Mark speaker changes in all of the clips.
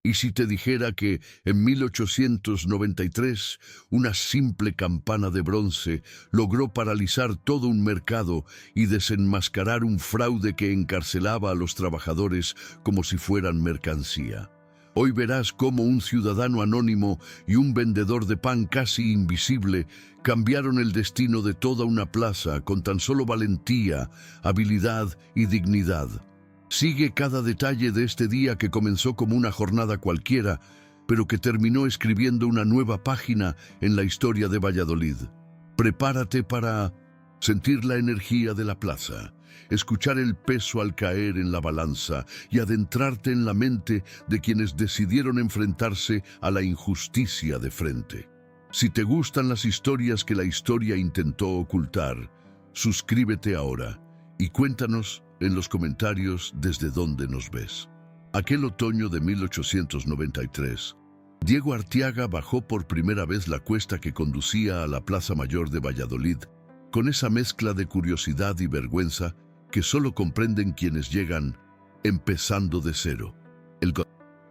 Speaker 1: ¿Y si te dijera que en 1893 una simple campana de bronce logró paralizar todo un mercado y desenmascarar un fraude que encarcelaba a los trabajadores como si fueran mercancía? Hoy verás cómo un ciudadano anónimo y un vendedor de pan casi invisible cambiaron el destino de toda una plaza con tan solo valentía, habilidad y dignidad. Sigue cada detalle de este día que comenzó como una jornada cualquiera, pero que terminó escribiendo una nueva página en la historia de Valladolid. Prepárate para sentir la energía de la plaza, escuchar el peso al caer en la balanza y adentrarte en la mente de quienes decidieron enfrentarse a la injusticia de frente. Si te gustan las historias que la historia intentó ocultar, suscríbete ahora y cuéntanos en los comentarios desde dónde nos ves. Aquel otoño de 1893, Diego Arteaga bajó por primera vez la cuesta que conducía a la Plaza Mayor de Valladolid, con esa mezcla de curiosidad y vergüenza que solo comprenden quienes llegan empezando de cero. El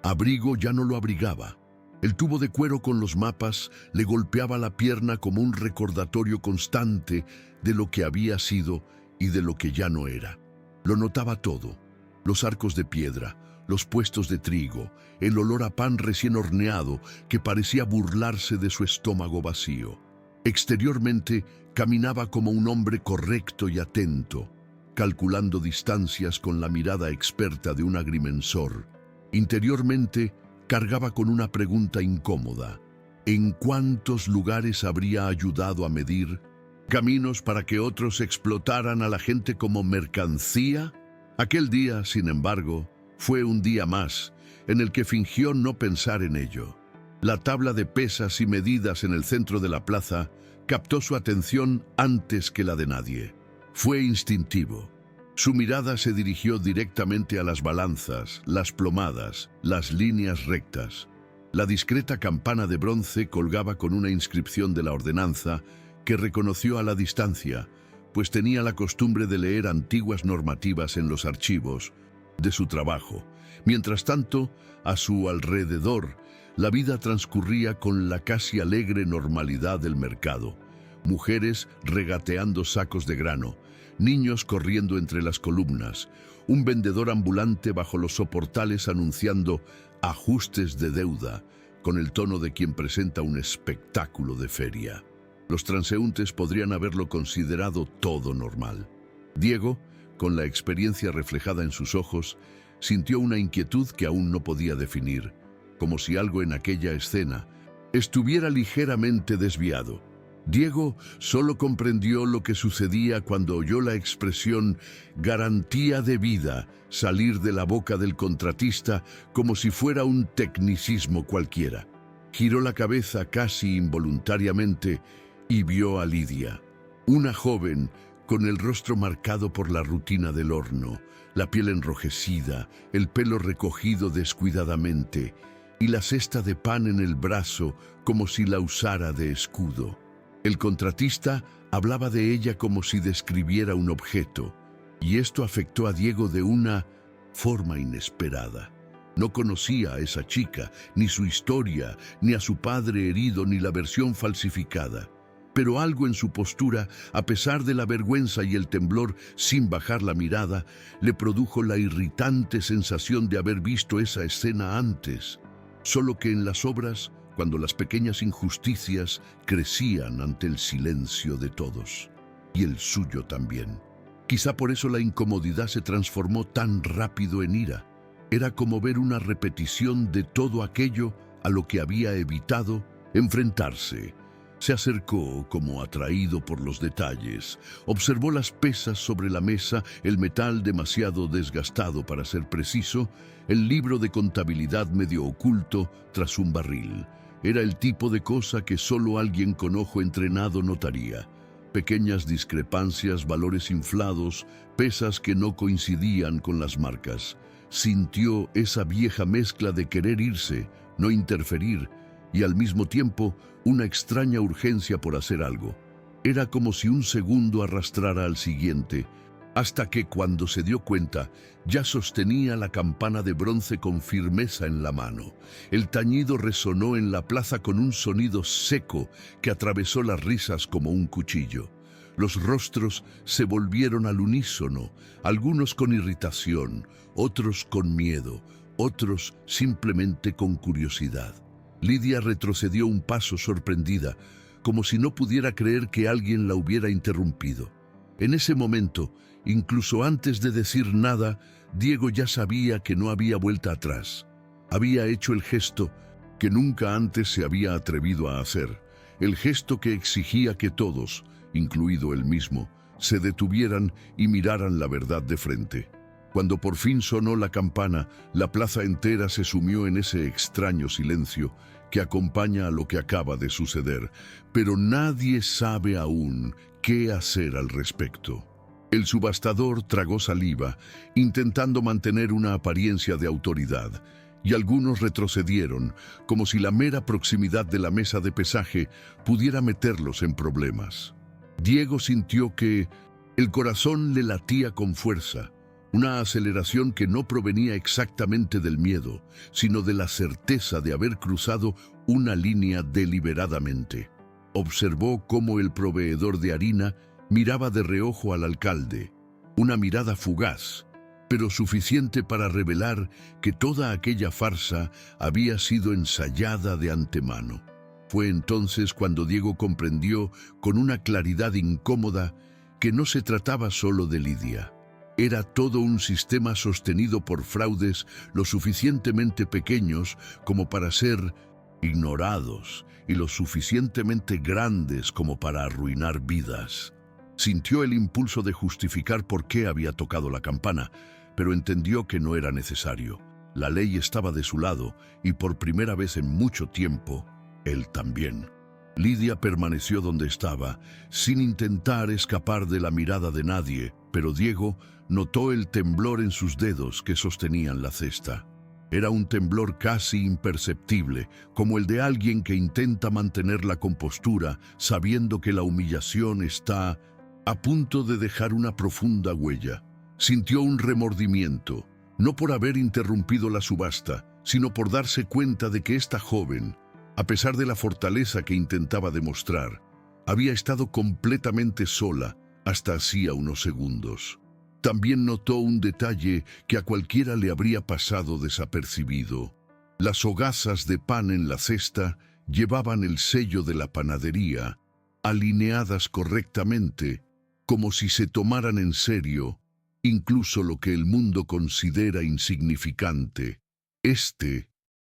Speaker 1: abrigo ya no lo abrigaba. El tubo de cuero con los mapas le golpeaba la pierna como un recordatorio constante de lo que había sido y de lo que ya no era. Lo notaba todo: los arcos de piedra, los puestos de trigo, el olor a pan recién horneado que parecía burlarse de su estómago vacío. Exteriormente caminaba como un hombre correcto y atento, calculando distancias con la mirada experta de un agrimensor. Interiormente cargaba con una pregunta incómoda: ¿en cuántos lugares habría ayudado a medir caminos para que otros explotaran a la gente como mercancía? Aquel día, sin embargo, fue un día más en el que fingió no pensar en ello. La tabla de pesas y medidas en el centro de la plaza captó su atención antes que la de nadie. Fue instintivo. Su mirada se dirigió directamente a las balanzas, las plomadas, las líneas rectas. La discreta campana de bronce colgaba con una inscripción de la ordenanza que reconoció a la distancia, pues tenía la costumbre de leer antiguas normativas en los archivos de su trabajo. Mientras tanto, a su alrededor, la vida transcurría con la casi alegre normalidad del mercado. Mujeres regateando sacos de grano, niños corriendo entre las columnas, un vendedor ambulante bajo los soportales anunciando ajustes de deuda, con el tono de quien presenta un espectáculo de feria. Los transeúntes podrían haberlo considerado todo normal. Diego, con la experiencia reflejada en sus ojos, sintió una inquietud que aún no podía definir, como si algo en aquella escena estuviera ligeramente desviado. Diego solo comprendió lo que sucedía cuando oyó la expresión garantía de vida salir de la boca del contratista como si fuera un tecnicismo cualquiera. Giró la cabeza casi involuntariamente y vio a Lidia, una joven con el rostro marcado por la rutina del horno, la piel enrojecida, el pelo recogido descuidadamente y la cesta de pan en el brazo como si la usara de escudo. El contratista hablaba de ella como si describiera un objeto, y esto afectó a Diego de una forma inesperada. No conocía a esa chica, ni su historia, ni a su padre herido, ni la versión falsificada. Pero algo en su postura, a pesar de la vergüenza y el temblor, sin bajar la mirada, le produjo la irritante sensación de haber visto esa escena antes. Solo que en las obras, cuando las pequeñas injusticias crecían ante el silencio de todos, y el suyo también. Quizá por eso la incomodidad se transformó tan rápido en ira. Era como ver una repetición de todo aquello a lo que había evitado enfrentarse. Se acercó como atraído por los detalles, observó las pesas sobre la mesa, el metal demasiado desgastado para ser preciso, el libro de contabilidad medio oculto tras un barril. Era el tipo de cosa que solo alguien con ojo entrenado notaría. Pequeñas discrepancias, valores inflados, pesas que no coincidían con las marcas. Sintió esa vieja mezcla de querer irse, no interferir, y al mismo tiempo una extraña urgencia por hacer algo. Era como si un segundo arrastrara al siguiente, hasta que cuando se dio cuenta, ya sostenía la campana de bronce con firmeza en la mano. El tañido resonó en la plaza con un sonido seco que atravesó las risas como un cuchillo. Los rostros se volvieron al unísono, algunos con irritación, otros con miedo, otros simplemente con curiosidad. Lidia retrocedió un paso sorprendida, como si no pudiera creer que alguien la hubiera interrumpido. En ese momento, incluso antes de decir nada, Diego ya sabía que no había vuelta atrás. Había hecho el gesto que nunca antes se había atrevido a hacer, el gesto que exigía que todos, incluido él mismo, se detuvieran y miraran la verdad de frente. Cuando por fin sonó la campana, la plaza entera se sumió en ese extraño silencio que acompaña a lo que acaba de suceder, pero nadie sabe aún qué hacer al respecto. El subastador tragó saliva, intentando mantener una apariencia de autoridad, y algunos retrocedieron, como si la mera proximidad de la mesa de pesaje pudiera meterlos en problemas. Diego sintió que el corazón le latía con fuerza, una aceleración que no provenía exactamente del miedo, sino de la certeza de haber cruzado una línea deliberadamente. Observó cómo el proveedor de harina miraba de reojo al alcalde, una mirada fugaz, pero suficiente para revelar que toda aquella farsa había sido ensayada de antemano. Fue entonces cuando Diego comprendió con una claridad incómoda que no se trataba solo de Lidia. Era todo un sistema sostenido por fraudes lo suficientemente pequeños como para ser ignorados y lo suficientemente grandes como para arruinar vidas. Sintió el impulso de justificar por qué había tocado la campana, pero entendió que no era necesario. La ley estaba de su lado y por primera vez en mucho tiempo, él también. Lidia permaneció donde estaba, sin intentar escapar de la mirada de nadie, pero Diego notó el temblor en sus dedos que sostenían la cesta. Era un temblor casi imperceptible, como el de alguien que intenta mantener la compostura, sabiendo que la humillación está a punto de dejar una profunda huella. Sintió un remordimiento, no por haber interrumpido la subasta, sino por darse cuenta de que esta joven, a pesar de la fortaleza que intentaba demostrar, había estado completamente sola hasta hacía unos segundos. También notó un detalle que a cualquiera le habría pasado desapercibido. Las hogazas de pan en la cesta llevaban el sello de la panadería, alineadas correctamente, como si se tomaran en serio incluso lo que el mundo considera insignificante.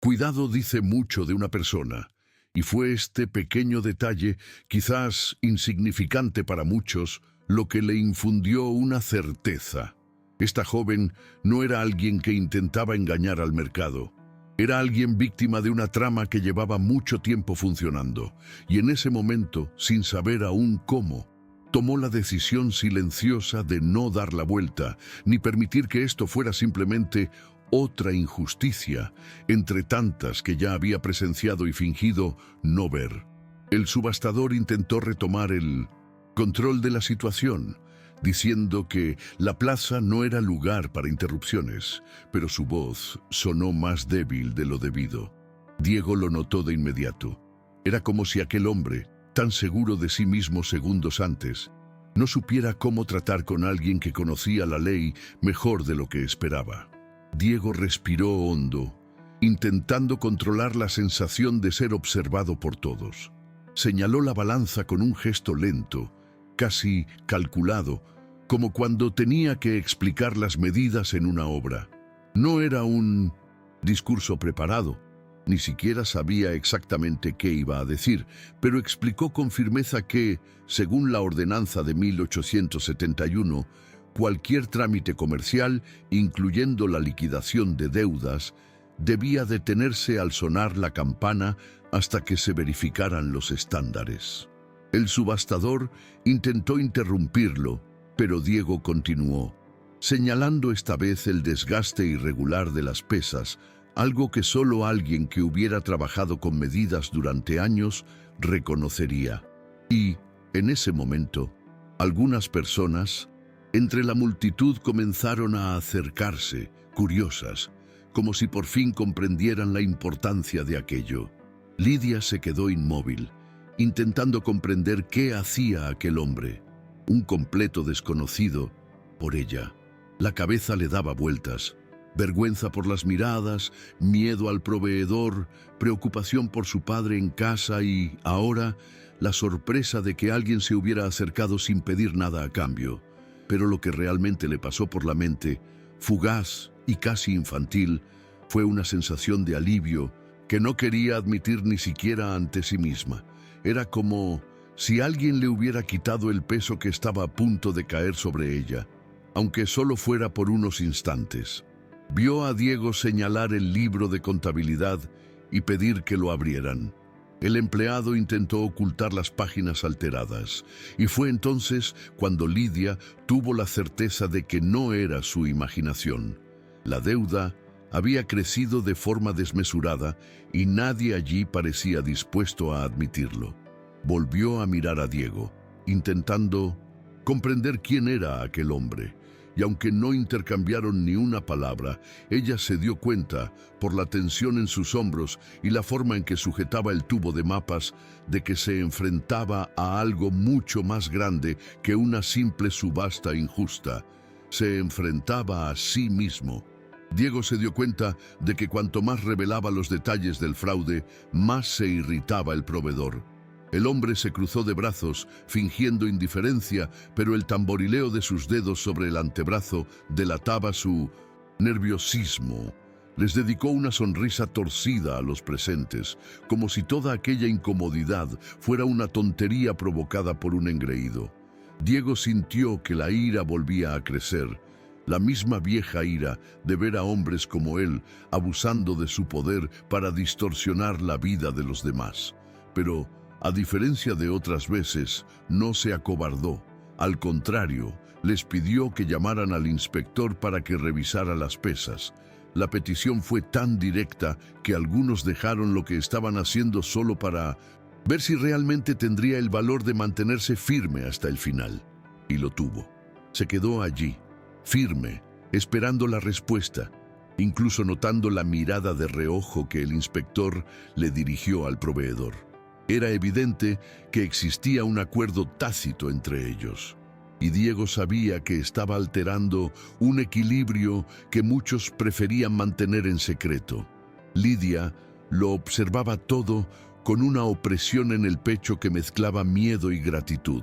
Speaker 1: Cuidado dice mucho de una persona, y fue este pequeño detalle, quizás insignificante para muchos, lo que le infundió una certeza. Esta joven no era alguien que intentaba engañar al mercado. Era alguien víctima de una trama que llevaba mucho tiempo funcionando, y en ese momento, sin saber aún cómo, tomó la decisión silenciosa de no dar la vuelta, ni permitir que esto fuera simplemente otra injusticia, entre tantas que ya había presenciado y fingido no ver. El subastador intentó retomar el control de la situación, diciendo que la plaza no era lugar para interrupciones, pero su voz sonó más débil de lo debido. Diego lo notó de inmediato. Era como si aquel hombre, tan seguro de sí mismo segundos antes, no supiera cómo tratar con alguien que conocía la ley mejor de lo que esperaba. Diego respiró hondo, intentando controlar la sensación de ser observado por todos. Señaló la balanza con un gesto lento, casi calculado, como cuando tenía que explicar las medidas en una obra. No era un discurso preparado, ni siquiera sabía exactamente qué iba a decir, pero explicó con firmeza que, según la ordenanza de 1871, cualquier trámite comercial, incluyendo la liquidación de deudas, debía detenerse al sonar la campana hasta que se verificaran los estándares. El subastador intentó interrumpirlo, pero Diego continuó, señalando esta vez el desgaste irregular de las pesas, algo que solo alguien que hubiera trabajado con medidas durante años reconocería. Y, en ese momento, algunas personas, Entre la multitud comenzaron a acercarse, curiosas, como si por fin comprendieran la importancia de aquello. Lidia se quedó inmóvil, intentando comprender qué hacía aquel hombre, un completo desconocido, por ella. La cabeza le daba vueltas. Vergüenza por las miradas, miedo al proveedor, preocupación por su padre en casa y, ahora, la sorpresa de que alguien se hubiera acercado sin pedir nada a cambio. Pero lo que realmente le pasó por la mente, fugaz y casi infantil, fue una sensación de alivio que no quería admitir ni siquiera ante sí misma. Era como si alguien le hubiera quitado el peso que estaba a punto de caer sobre ella, aunque solo fuera por unos instantes. Vio a Diego señalar el libro de contabilidad y pedir que lo abrieran. El empleado intentó ocultar las páginas alteradas, y fue entonces cuando Lidia tuvo la certeza de que no era su imaginación. La deuda había crecido de forma desmesurada y nadie allí parecía dispuesto a admitirlo. Volvió a mirar a Diego, intentando comprender quién era aquel hombre. Y aunque no intercambiaron ni una palabra, ella se dio cuenta, por la tensión en sus hombros y la forma en que sujetaba el tubo de mapas, de que se enfrentaba a algo mucho más grande que una simple subasta injusta. Se enfrentaba a sí mismo. Diego se dio cuenta de que cuanto más revelaba los detalles del fraude, más se irritaba el proveedor. El hombre se cruzó de brazos, fingiendo indiferencia, pero el tamborileo de sus dedos sobre el antebrazo delataba su nerviosismo. Les dedicó una sonrisa torcida a los presentes, como si toda aquella incomodidad fuera una tontería provocada por un engreído. Diego sintió que la ira volvía a crecer, la misma vieja ira de ver a hombres como él abusando de su poder para distorsionar la vida de los demás. Pero, a diferencia de otras veces, no se acobardó. Al contrario, les pidió que llamaran al inspector para que revisara las pesas. La petición fue tan directa que algunos dejaron lo que estaban haciendo solo para ver si realmente tendría el valor de mantenerse firme hasta el final. Y lo tuvo. Se quedó allí, firme, esperando la respuesta, incluso notando la mirada de reojo que el inspector le dirigió al proveedor. Era evidente que existía un acuerdo tácito entre ellos, y Diego sabía que estaba alterando un equilibrio que muchos preferían mantener en secreto. Lidia lo observaba todo con una opresión en el pecho que mezclaba miedo y gratitud.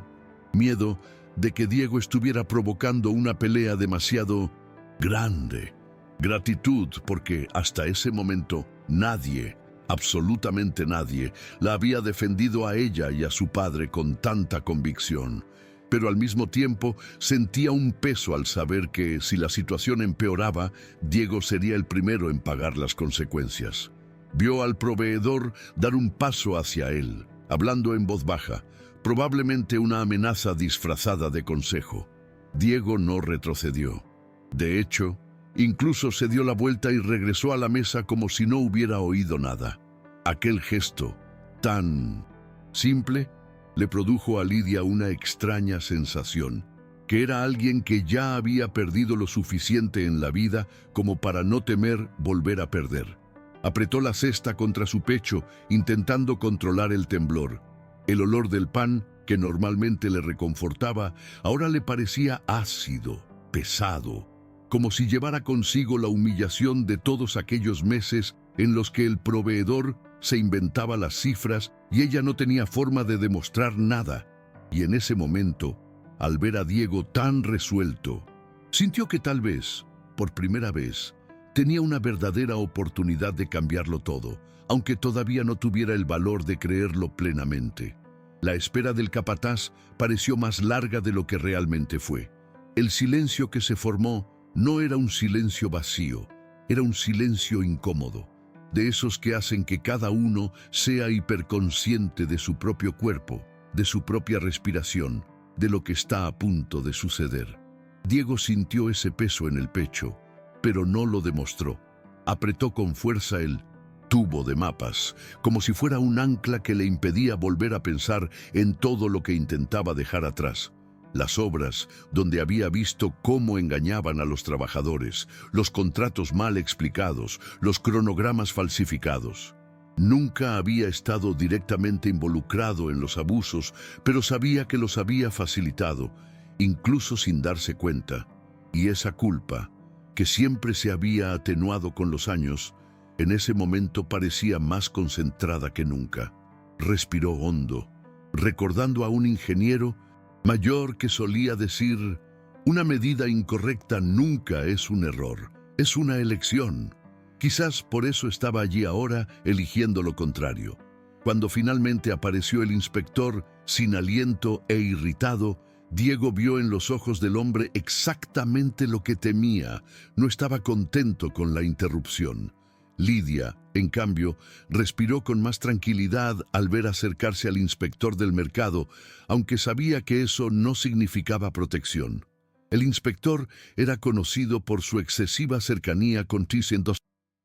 Speaker 1: Miedo de que Diego estuviera provocando una pelea demasiado grande. Gratitud porque hasta ese momento nadie, absolutamente nadie, la había defendido a ella y a su padre con tanta convicción. Pero al mismo tiempo sentía un peso al saber que, si la situación empeoraba, Diego sería el primero en pagar las consecuencias. Vio al proveedor dar un paso hacia él, hablando en voz baja, probablemente una amenaza disfrazada de consejo. Diego no retrocedió. De hecho, incluso se dio la vuelta y regresó a la mesa como si no hubiera oído nada. Aquel gesto, tan simple, le produjo a Lidia una extraña sensación, que era alguien que ya había perdido lo suficiente en la vida como para no temer volver a perder. Apretó la cesta contra su pecho, intentando controlar el temblor. El olor del pan, que normalmente le reconfortaba, ahora le parecía ácido, pesado, como si llevara consigo la humillación de todos aquellos meses en los que el proveedor se inventaba las cifras y ella no tenía forma de demostrar nada. Y en ese momento, al ver a Diego tan resuelto, sintió que tal vez, por primera vez, tenía una verdadera oportunidad de cambiarlo todo, aunque todavía no tuviera el valor de creerlo plenamente. La espera del capataz pareció más larga de lo que realmente fue. El silencio que se formó no era un silencio vacío, era un silencio incómodo, de esos que hacen que cada uno sea hiperconsciente de su propio cuerpo, de su propia respiración, de lo que está a punto de suceder. Diego sintió ese peso en el pecho, pero no lo demostró. Apretó con fuerza el tubo de mapas, como si fuera un ancla que le impedía volver a pensar en todo lo que intentaba dejar atrás. Las obras donde había visto cómo engañaban a los trabajadores, los contratos mal explicados, los cronogramas falsificados. Nunca había estado directamente involucrado en los abusos, pero sabía que los había facilitado, incluso sin darse cuenta. Y esa culpa, que siempre se había atenuado con los años, en ese momento parecía más concentrada que nunca. Respiró hondo, recordando a un ingeniero mayor que solía decir: una medida incorrecta nunca es un error, es una elección. Quizás por eso estaba allí ahora eligiendo lo contrario. Cuando finalmente apareció el inspector, sin aliento e irritado, Diego vio en los ojos del hombre exactamente lo que temía. No estaba contento con la interrupción. Lidia, en cambio, respiró con más tranquilidad al ver acercarse al inspector del mercado, aunque sabía que eso no significaba protección. El inspector era conocido por su excesiva cercanía con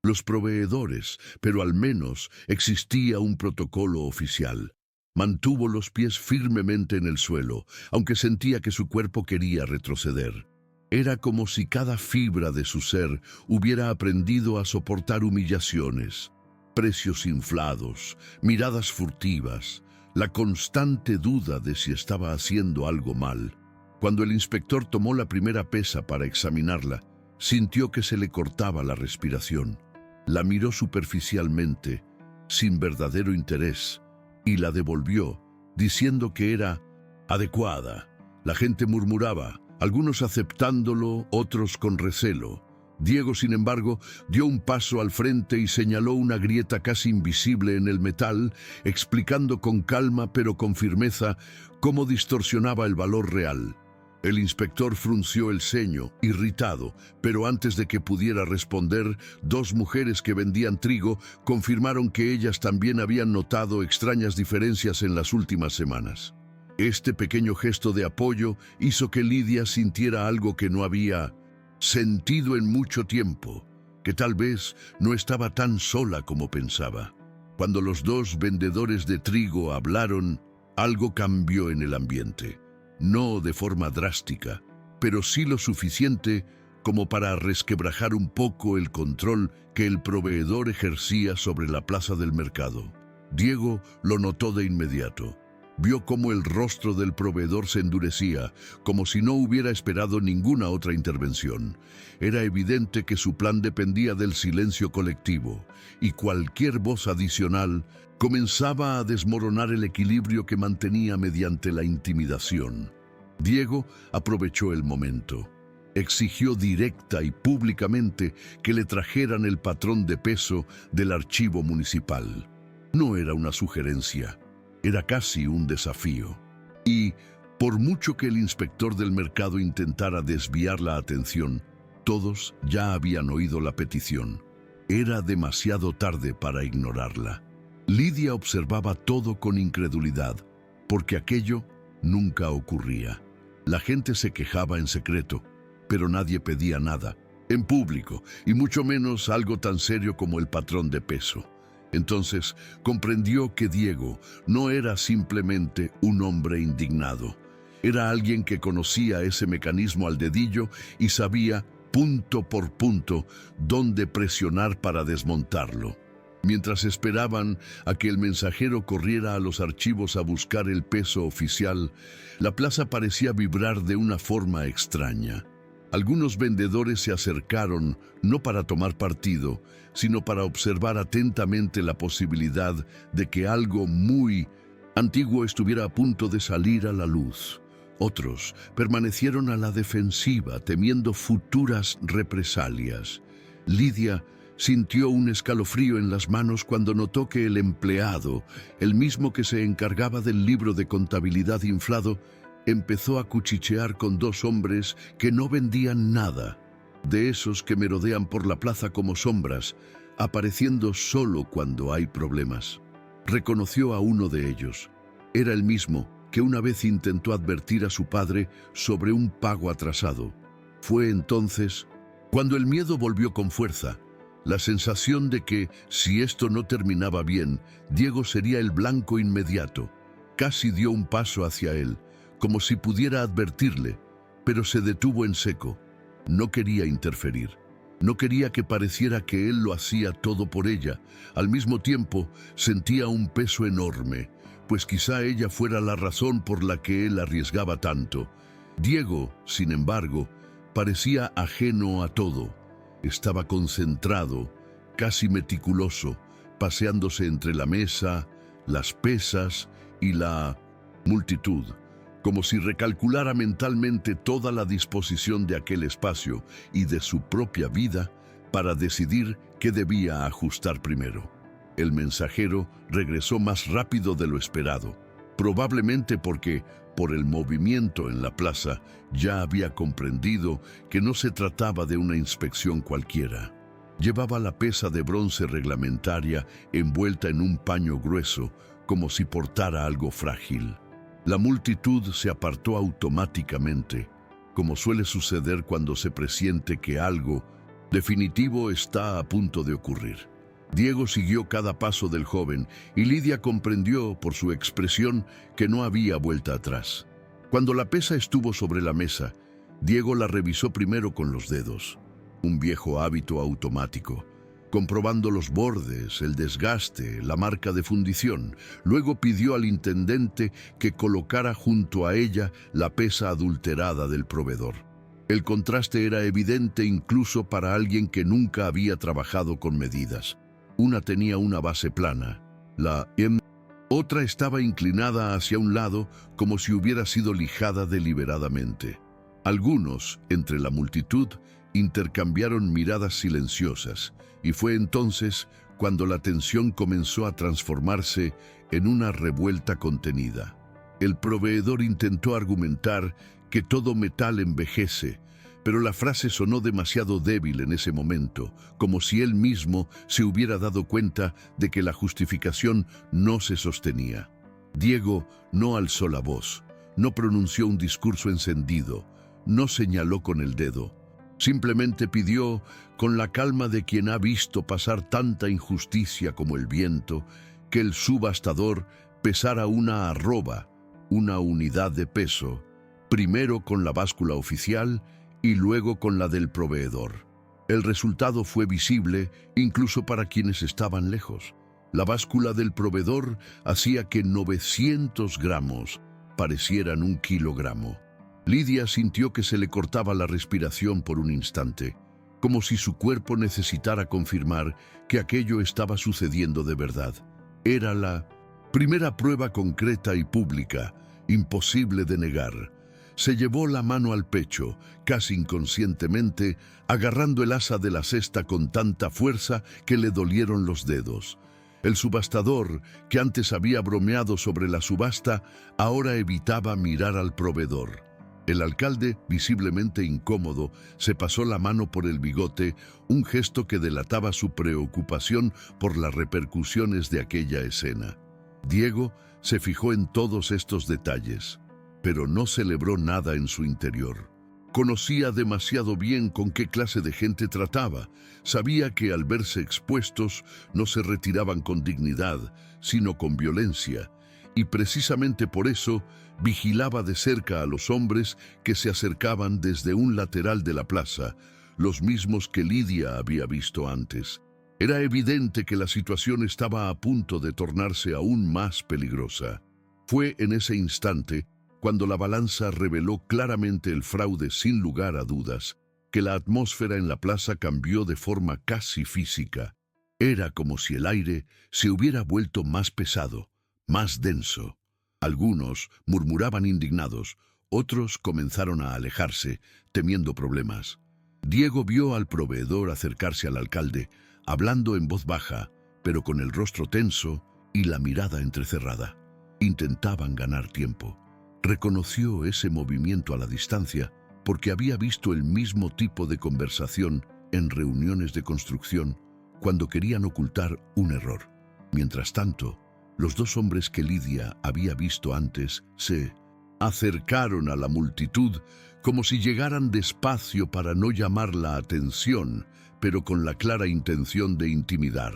Speaker 1: los proveedores, pero al menos existía un protocolo oficial. Mantuvo los pies firmemente en el suelo, aunque sentía que su cuerpo quería retroceder. Era como si cada fibra de su ser hubiera aprendido a soportar humillaciones, precios inflados, miradas furtivas, la constante duda de si estaba haciendo algo mal. Cuando el inspector tomó la primera pesa para examinarla, sintió que se le cortaba la respiración. La miró superficialmente, sin verdadero interés, y la devolvió, diciendo que era adecuada. La gente murmuraba, algunos aceptándolo, otros con recelo. Diego, sin embargo, dio un paso al frente y señaló una grieta casi invisible en el metal, explicando con calma pero con firmeza cómo distorsionaba el valor real. El inspector frunció el ceño, irritado, pero antes de que pudiera responder, dos mujeres que vendían trigo confirmaron que ellas también habían notado extrañas diferencias en las últimas semanas. Este pequeño gesto de apoyo hizo que Lidia sintiera algo que no había sentido en mucho tiempo, que tal vez no estaba tan sola como pensaba. Cuando los dos vendedores de trigo hablaron, algo cambió en el ambiente. No de forma drástica, pero sí lo suficiente como para resquebrajar un poco el control que el proveedor ejercía sobre la plaza del mercado. Diego lo notó de inmediato. Vio cómo el rostro del proveedor se endurecía, como si no hubiera esperado ninguna otra intervención. Era evidente que su plan dependía del silencio colectivo, y cualquier voz adicional comenzaba a desmoronar el equilibrio que mantenía mediante la intimidación. Diego aprovechó el momento. Exigió directa y públicamente que le trajeran el patrón de peso del archivo municipal. No era una sugerencia. Era casi un desafío. Y, por mucho que el inspector del mercado intentara desviar la atención, todos ya habían oído la petición. Era demasiado tarde para ignorarla. Lidia observaba todo con incredulidad, porque aquello nunca ocurría. La gente se quejaba en secreto, pero nadie pedía nada, en público, y mucho menos algo tan serio como el patrón de peso. Entonces comprendió que Diego no era simplemente un hombre indignado. Era alguien que conocía ese mecanismo al dedillo y sabía, punto por punto, dónde presionar para desmontarlo. Mientras esperaban a que el mensajero corriera a los archivos a buscar el peso oficial, la plaza parecía vibrar de una forma extraña. Algunos vendedores se acercaron no para tomar partido, sino para observar atentamente la posibilidad de que algo muy antiguo estuviera a punto de salir a la luz. Otros permanecieron a la defensiva, temiendo futuras represalias. Lidia sintió un escalofrío en las manos cuando notó que el empleado, el mismo que se encargaba del libro de contabilidad inflado, empezó a cuchichear con dos hombres que no vendían nada, de esos que merodean por la plaza como sombras, apareciendo solo cuando hay problemas. Reconoció a uno de ellos. Era el mismo que una vez intentó advertir a su padre sobre un pago atrasado. Fue entonces cuando el miedo volvió con fuerza, la sensación de que, si esto no terminaba bien, Diego sería el blanco inmediato. Casi dio un paso hacia él, como si pudiera advertirle, pero se detuvo en seco. No quería interferir. No quería que pareciera que él lo hacía todo por ella. Al mismo tiempo, sentía un peso enorme, pues quizá ella fuera la razón por la que él arriesgaba tanto. Diego, sin embargo, parecía ajeno a todo. Estaba concentrado, casi meticuloso, paseándose entre la mesa, las pesas y la multitud, como si recalculara mentalmente toda la disposición de aquel espacio y de su propia vida para decidir qué debía ajustar primero. El mensajero regresó más rápido de lo esperado, probablemente porque, por el movimiento en la plaza, ya había comprendido que no se trataba de una inspección cualquiera. Llevaba la pesa de bronce reglamentaria envuelta en un paño grueso, como si portara algo frágil. La multitud se apartó automáticamente, como suele suceder cuando se presiente que algo definitivo está a punto de ocurrir. Diego siguió cada paso del joven y Lidia comprendió por su expresión que no había vuelta atrás. Cuando la pesa estuvo sobre la mesa, Diego la revisó primero con los dedos, un viejo hábito automático, comprobando los bordes, el desgaste, la marca de fundición. Luego pidió al intendente que colocara junto a ella la pesa adulterada del proveedor. El contraste era evidente incluso para alguien que nunca había trabajado con medidas. Una tenía una base plana, otra estaba inclinada hacia un lado como si hubiera sido lijada deliberadamente. Algunos, entre la multitud, intercambiaron miradas silenciosas, y fue entonces cuando la tensión comenzó a transformarse en una revuelta contenida. El proveedor intentó argumentar que todo metal envejece, pero la frase sonó demasiado débil en ese momento, como si él mismo se hubiera dado cuenta de que la justificación no se sostenía. Diego no alzó la voz, no pronunció un discurso encendido, no señaló con el dedo. Simplemente pidió, con la calma de quien ha visto pasar tanta injusticia como el viento, que el subastador pesara una arroba, una unidad de peso, primero con la báscula oficial y luego con la del proveedor. El resultado fue visible incluso para quienes estaban lejos. La báscula del proveedor hacía que 900 gramos parecieran 1 kilogramo. Lidia sintió que se le cortaba la respiración por un instante, como si su cuerpo necesitara confirmar que aquello estaba sucediendo de verdad. Era la primera prueba concreta y pública, imposible de negar. Se llevó la mano al pecho, casi inconscientemente, agarrando el asa de la cesta con tanta fuerza que le dolieron los dedos. El subastador, que antes había bromeado sobre la subasta, ahora evitaba mirar al proveedor. El alcalde, visiblemente incómodo, se pasó la mano por el bigote, un gesto que delataba su preocupación por las repercusiones de aquella escena. Diego se fijó en todos estos detalles, pero no celebró nada en su interior. Conocía demasiado bien con qué clase de gente trataba. Sabía que al verse expuestos no se retiraban con dignidad, sino con violencia. Y precisamente por eso vigilaba de cerca a los hombres que se acercaban desde un lateral de la plaza, los mismos que Lidia había visto antes. Era evidente que la situación estaba a punto de tornarse aún más peligrosa. Fue en ese instante, cuando la balanza reveló claramente el fraude sin lugar a dudas, que la atmósfera en la plaza cambió de forma casi física. Era como si el aire se hubiera vuelto más pesado, más denso. Algunos murmuraban indignados, otros comenzaron a alejarse, temiendo problemas. Diego vio al proveedor acercarse al alcalde, hablando en voz baja, pero con el rostro tenso y la mirada entrecerrada. Intentaban ganar tiempo. Reconoció ese movimiento a la distancia porque había visto el mismo tipo de conversación en reuniones de construcción cuando querían ocultar un error. Mientras tanto, los dos hombres que Lidia había visto antes se acercaron a la multitud como si llegaran despacio para no llamar la atención, pero con la clara intención de intimidar.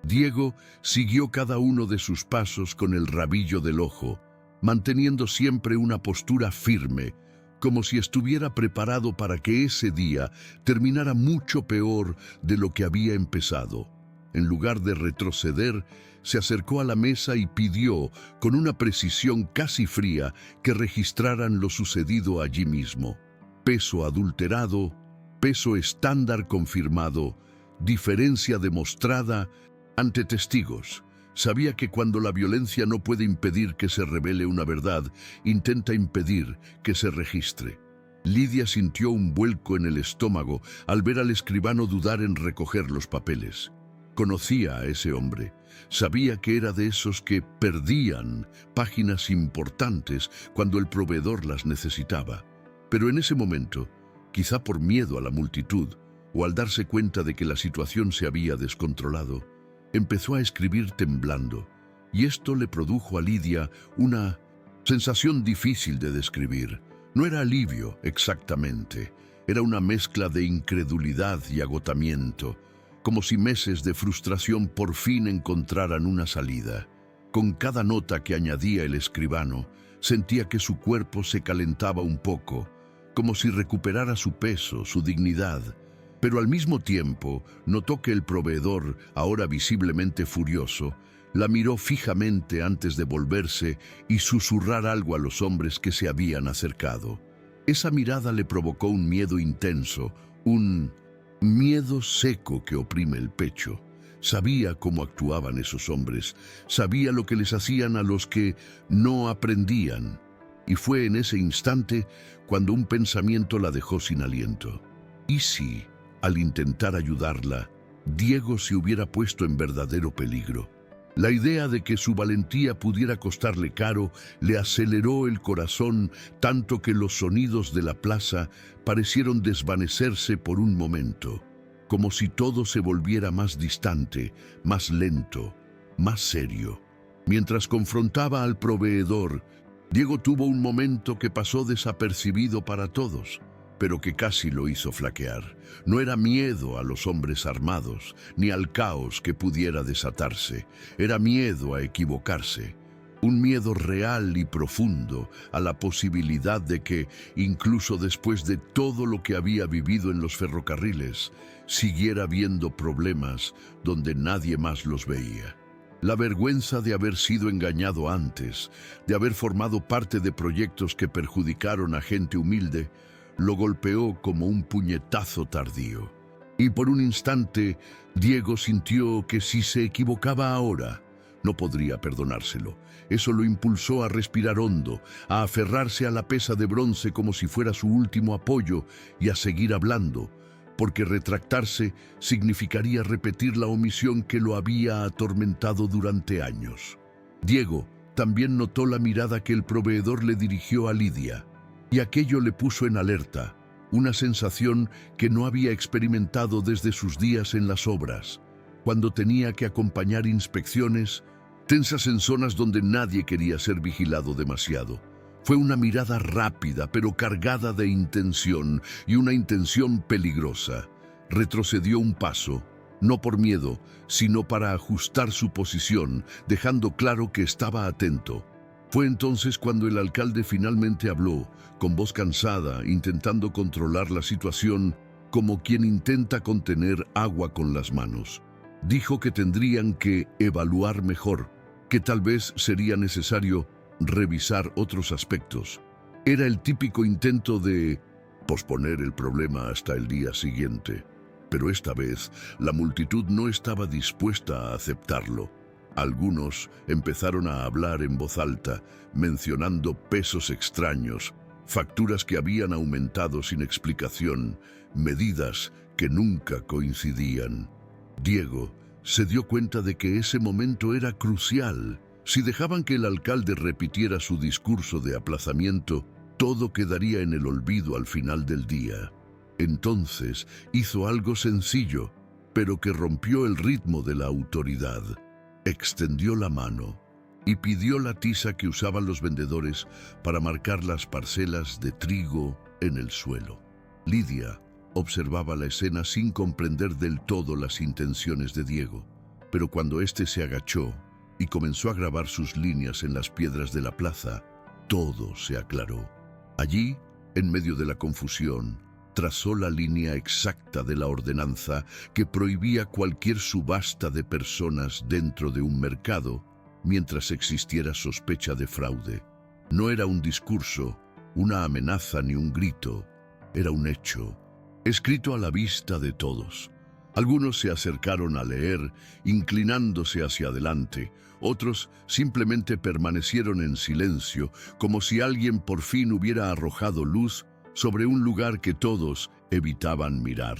Speaker 1: Diego siguió cada uno de sus pasos con el rabillo del ojo, manteniendo siempre una postura firme, como si estuviera preparado para que ese día terminara mucho peor de lo que había empezado. En lugar de retroceder, se acercó a la mesa y pidió, con una precisión casi fría, que registraran lo sucedido allí mismo. Peso adulterado, peso estándar confirmado, diferencia demostrada ante testigos. Sabía que cuando la violencia no puede impedir que se revele una verdad, intenta impedir que se registre. Lidia sintió un vuelco en el estómago al ver al escribano dudar en recoger los papeles. Conocía a ese hombre. Sabía que era de esos que perdían páginas importantes cuando el proveedor las necesitaba. Pero en ese momento, quizá por miedo a la multitud o al darse cuenta de que la situación se había descontrolado, empezó a escribir temblando, y esto le produjo a Lidia una sensación difícil de describir. No era alivio exactamente, era una mezcla de incredulidad y agotamiento, como si meses de frustración por fin encontraran una salida. Con cada nota que añadía el escribano, sentía que su cuerpo se calentaba un poco, como si recuperara su peso, su dignidad. Pero al mismo tiempo notó que el proveedor, ahora visiblemente furioso, la miró fijamente antes de volverse y susurrar algo a los hombres que se habían acercado. Esa mirada le provocó un miedo intenso, un miedo seco que oprime el pecho. Sabía cómo actuaban esos hombres, sabía lo que les hacían a los que no aprendían. Y fue en ese instante cuando un pensamiento la dejó sin aliento. ¿Y si, al intentar ayudarla, Diego se hubiera puesto en verdadero peligro? La idea de que su valentía pudiera costarle caro le aceleró el corazón tanto que los sonidos de la plaza parecieron desvanecerse por un momento, como si todo se volviera más distante, más lento, más serio. Mientras confrontaba al proveedor, Diego tuvo un momento que pasó desapercibido para todos, pero que casi lo hizo flaquear. No era miedo a los hombres armados, ni al caos que pudiera desatarse. Era miedo a equivocarse. Un miedo real y profundo a la posibilidad de que, incluso después de todo lo que había vivido en los ferrocarriles, siguiera habiendo problemas donde nadie más los veía. La vergüenza de haber sido engañado antes, de haber formado parte de proyectos que perjudicaron a gente humilde, lo golpeó como un puñetazo tardío. Y por un instante, Diego sintió que si se equivocaba ahora, no podría perdonárselo. Eso lo impulsó a respirar hondo, a aferrarse a la pesa de bronce como si fuera su último apoyo y a seguir hablando, porque retractarse significaría repetir la omisión que lo había atormentado durante años. Diego también notó la mirada que el proveedor le dirigió a Lidia, y aquello le puso en alerta, una sensación que no había experimentado desde sus días en las obras, cuando tenía que acompañar inspecciones, tensas en zonas donde nadie quería ser vigilado demasiado. Fue una mirada rápida, pero cargada de intención, y una intención peligrosa. Retrocedió un paso, no por miedo, sino para ajustar su posición, dejando claro que estaba atento. Fue entonces cuando el alcalde finalmente habló, con voz cansada, intentando controlar la situación como quien intenta contener agua con las manos. Dijo que tendrían que evaluar mejor, que tal vez sería necesario revisar otros aspectos. Era el típico intento de posponer el problema hasta el día siguiente. Pero esta vez la multitud no estaba dispuesta a aceptarlo. Algunos empezaron a hablar en voz alta, mencionando pesos extraños, facturas que habían aumentado sin explicación, medidas que nunca coincidían. Diego se dio cuenta de que ese momento era crucial. Si dejaban que el alcalde repitiera su discurso de aplazamiento, todo quedaría en el olvido al final del día. Entonces hizo algo sencillo, pero que rompió el ritmo de la autoridad. Extendió la mano y pidió la tiza que usaban los vendedores para marcar las parcelas de trigo en el suelo. Lidia observaba la escena sin comprender del todo las intenciones de Diego, pero cuando éste se agachó y comenzó a grabar sus líneas en las piedras de la plaza, todo se aclaró. Allí, en medio de la confusión, trazó la línea exacta de la ordenanza que prohibía cualquier subasta de personas dentro de un mercado mientras existiera sospecha de fraude. No era un discurso, una amenaza ni un grito, era un hecho, escrito a la vista de todos. Algunos se acercaron a leer, inclinándose hacia adelante. Otros simplemente permanecieron en silencio, como si alguien por fin hubiera arrojado luz sobre un lugar que todos evitaban mirar.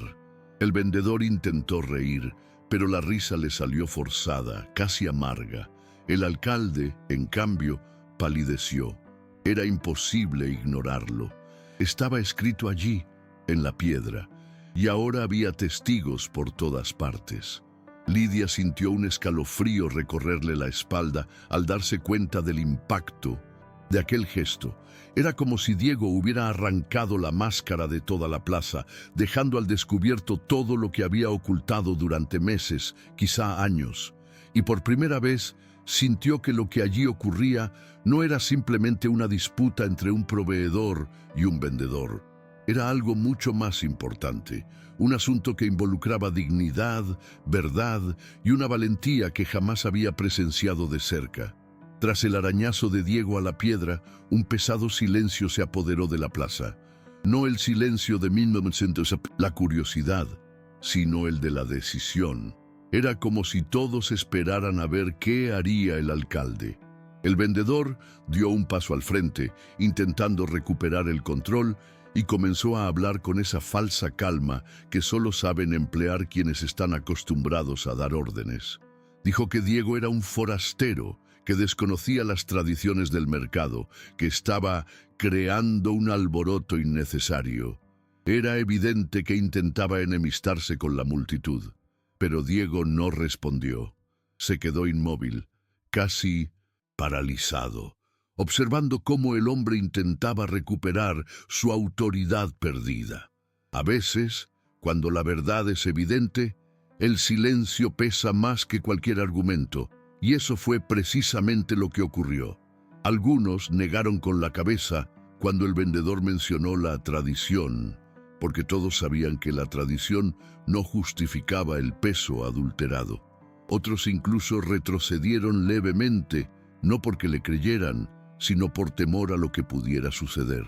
Speaker 1: El vendedor intentó reír, pero la risa le salió forzada, casi amarga. El alcalde, en cambio, palideció. Era imposible ignorarlo. Estaba escrito allí, en la piedra, y ahora había testigos por todas partes. Lidia sintió un escalofrío recorrerle la espalda al darse cuenta del impacto de aquel gesto. Era como si Diego hubiera arrancado la máscara de toda la plaza, dejando al descubierto todo lo que había ocultado durante meses, quizá años. Y por primera vez sintió que lo que allí ocurría no era simplemente una disputa entre un proveedor y un vendedor. Era algo mucho más importante, un asunto que involucraba dignidad, verdad y una valentía que jamás había presenciado de cerca. Tras el arañazo de Diego a la piedra, un pesado silencio se apoderó de la plaza. No el silencio de 1900, la curiosidad, sino el de la decisión. Era como si todos esperaran a ver qué haría el alcalde. El vendedor dio un paso al frente, intentando recuperar el control, y comenzó a hablar con esa falsa calma que solo saben emplear quienes están acostumbrados a dar órdenes. Dijo que Diego era un forastero, que desconocía las tradiciones del mercado, que estaba creando un alboroto innecesario. Era evidente que intentaba enemistarse con la multitud, pero Diego no respondió. Se quedó inmóvil, casi paralizado, observando cómo el hombre intentaba recuperar su autoridad perdida. A veces, cuando la verdad es evidente, el silencio pesa más que cualquier argumento, y eso fue precisamente lo que ocurrió. Algunos negaron con la cabeza cuando el vendedor mencionó la tradición, porque todos sabían que la tradición no justificaba el peso adulterado. Otros incluso retrocedieron levemente, no porque le creyeran, sino por temor a lo que pudiera suceder.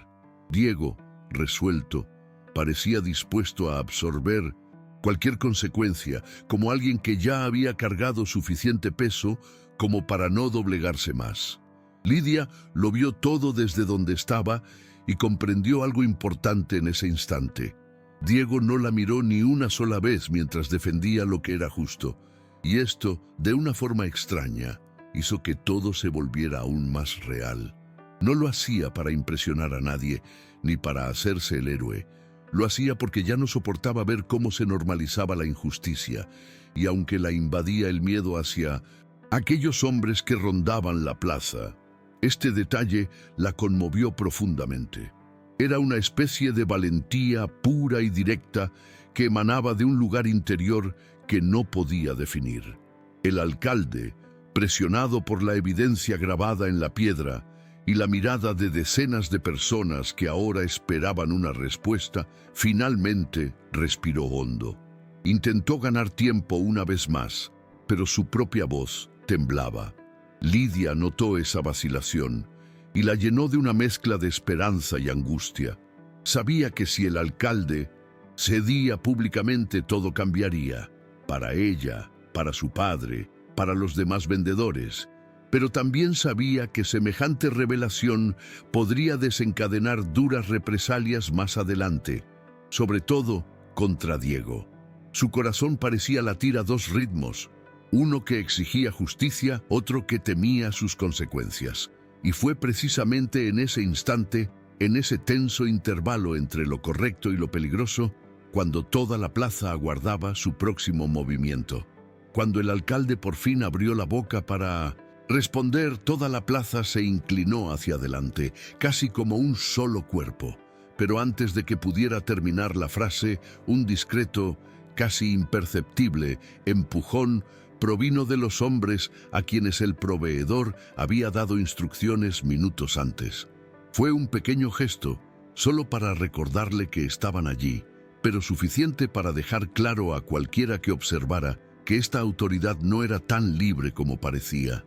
Speaker 1: Diego, resuelto, parecía dispuesto a absorber cualquier consecuencia, como alguien que ya había cargado suficiente peso como para no doblegarse más. Lidia lo vio todo desde donde estaba y comprendió algo importante en ese instante. Diego no la miró ni una sola vez mientras defendía lo que era justo, y esto, de una forma extraña, hizo que todo se volviera aún más real. No lo hacía para impresionar a nadie, ni para hacerse el héroe. Lo hacía porque ya no soportaba ver cómo se normalizaba la injusticia, y aunque la invadía el miedo hacia aquellos hombres que rondaban la plaza, este detalle la conmovió profundamente. Era una especie de valentía pura y directa que emanaba de un lugar interior que no podía definir. El alcalde, presionado por la evidencia grabada en la piedra y la mirada de decenas de personas que ahora esperaban una respuesta, finalmente respiró hondo. Intentó ganar tiempo una vez más, pero su propia voz temblaba. Lidia notó esa vacilación y la llenó de una mezcla de esperanza y angustia. Sabía que si el alcalde cedía públicamente, todo cambiaría, para ella, para su padre, para los demás vendedores, pero también sabía que semejante revelación podría desencadenar duras represalias más adelante, sobre todo contra Diego. Su corazón parecía latir a dos ritmos, uno que exigía justicia, otro que temía sus consecuencias. Y fue precisamente en ese instante, en ese tenso intervalo entre lo correcto y lo peligroso, cuando toda la plaza aguardaba su próximo movimiento. Cuando el alcalde por fin abrió la boca para responder, toda la plaza se inclinó hacia adelante, casi como un solo cuerpo. Pero antes de que pudiera terminar la frase, un discreto, casi imperceptible, empujón provino de los hombres a quienes el proveedor había dado instrucciones minutos antes. Fue un pequeño gesto, solo para recordarle que estaban allí, pero suficiente para dejar claro a cualquiera que observara que esta autoridad no era tan libre como parecía.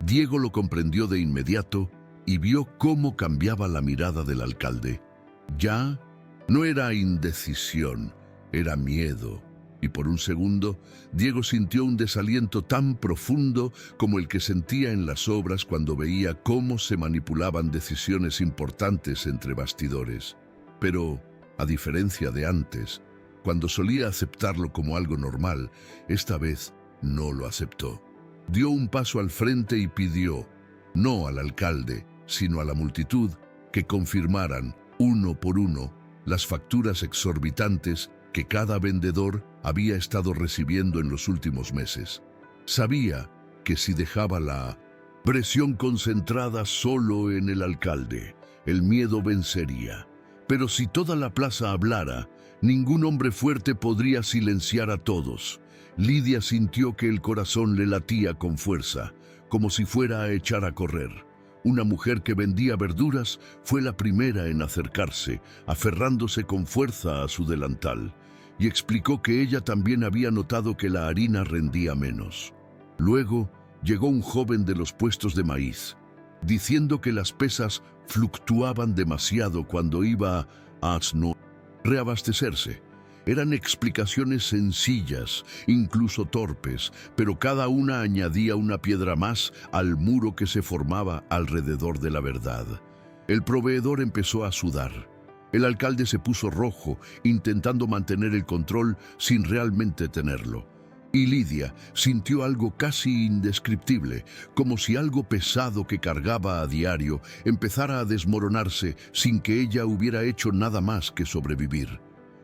Speaker 1: Diego lo comprendió de inmediato y vio cómo cambiaba la mirada del alcalde. Ya no era indecisión, era miedo. Y por un segundo, Diego sintió un desaliento tan profundo como el que sentía en las obras cuando veía cómo se manipulaban decisiones importantes entre bastidores. Pero, a diferencia de antes, cuando solía aceptarlo como algo normal, esta vez no lo aceptó. Dio un paso al frente y pidió, no al alcalde, sino a la multitud, que confirmaran, uno por uno, las facturas exorbitantes que cada vendedor había estado recibiendo en los últimos meses. Sabía que si dejaba la presión concentrada solo en el alcalde, el miedo vencería. Pero si toda la plaza hablara, ningún hombre fuerte podría silenciar a todos. Lidia sintió que el corazón le latía con fuerza, como si fuera a echar a correr. Una mujer que vendía verduras fue la primera en acercarse, aferrándose con fuerza a su delantal, y explicó que ella también había notado que la harina rendía menos. Luego llegó un joven de los puestos de maíz, diciendo que las pesas fluctuaban demasiado cuando iba a reabastecerse. Eran explicaciones sencillas, incluso torpes, pero cada una añadía una piedra más al muro que se formaba alrededor de la verdad. El proveedor empezó a sudar. El alcalde se puso rojo, intentando mantener el control sin realmente tenerlo. Y Lidia sintió algo casi indescriptible, como si algo pesado que cargaba a diario empezara a desmoronarse sin que ella hubiera hecho nada más que sobrevivir.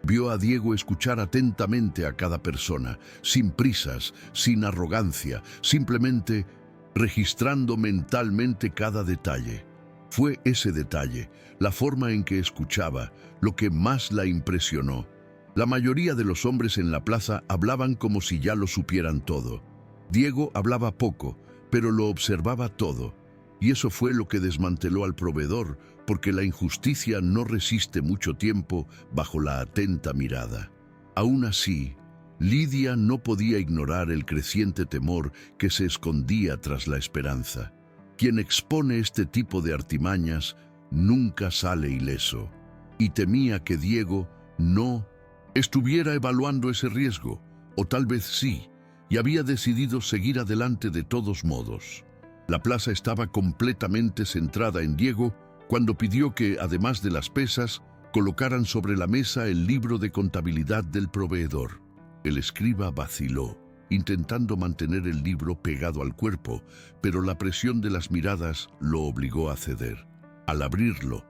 Speaker 1: Vio a Diego escuchar atentamente a cada persona, sin prisas, sin arrogancia, simplemente registrando mentalmente cada detalle. Fue ese detalle, la forma en que escuchaba, lo que más la impresionó. La mayoría de los hombres en la plaza hablaban como si ya lo supieran todo. Diego hablaba poco, pero lo observaba todo. Y eso fue lo que desmanteló al proveedor, porque la injusticia no resiste mucho tiempo bajo la atenta mirada. Aún así, Lidia no podía ignorar el creciente temor que se escondía tras la esperanza. Quien expone este tipo de artimañas nunca sale ileso, y temía que Diego no estuviera evaluando ese riesgo, o tal vez sí, y había decidido seguir adelante de todos modos. La plaza estaba completamente centrada en Diego cuando pidió que, además de las pesas, colocaran sobre la mesa el libro de contabilidad del proveedor. El escriba vaciló, intentando mantener el libro pegado al cuerpo, pero la presión de las miradas lo obligó a ceder. Al abrirlo,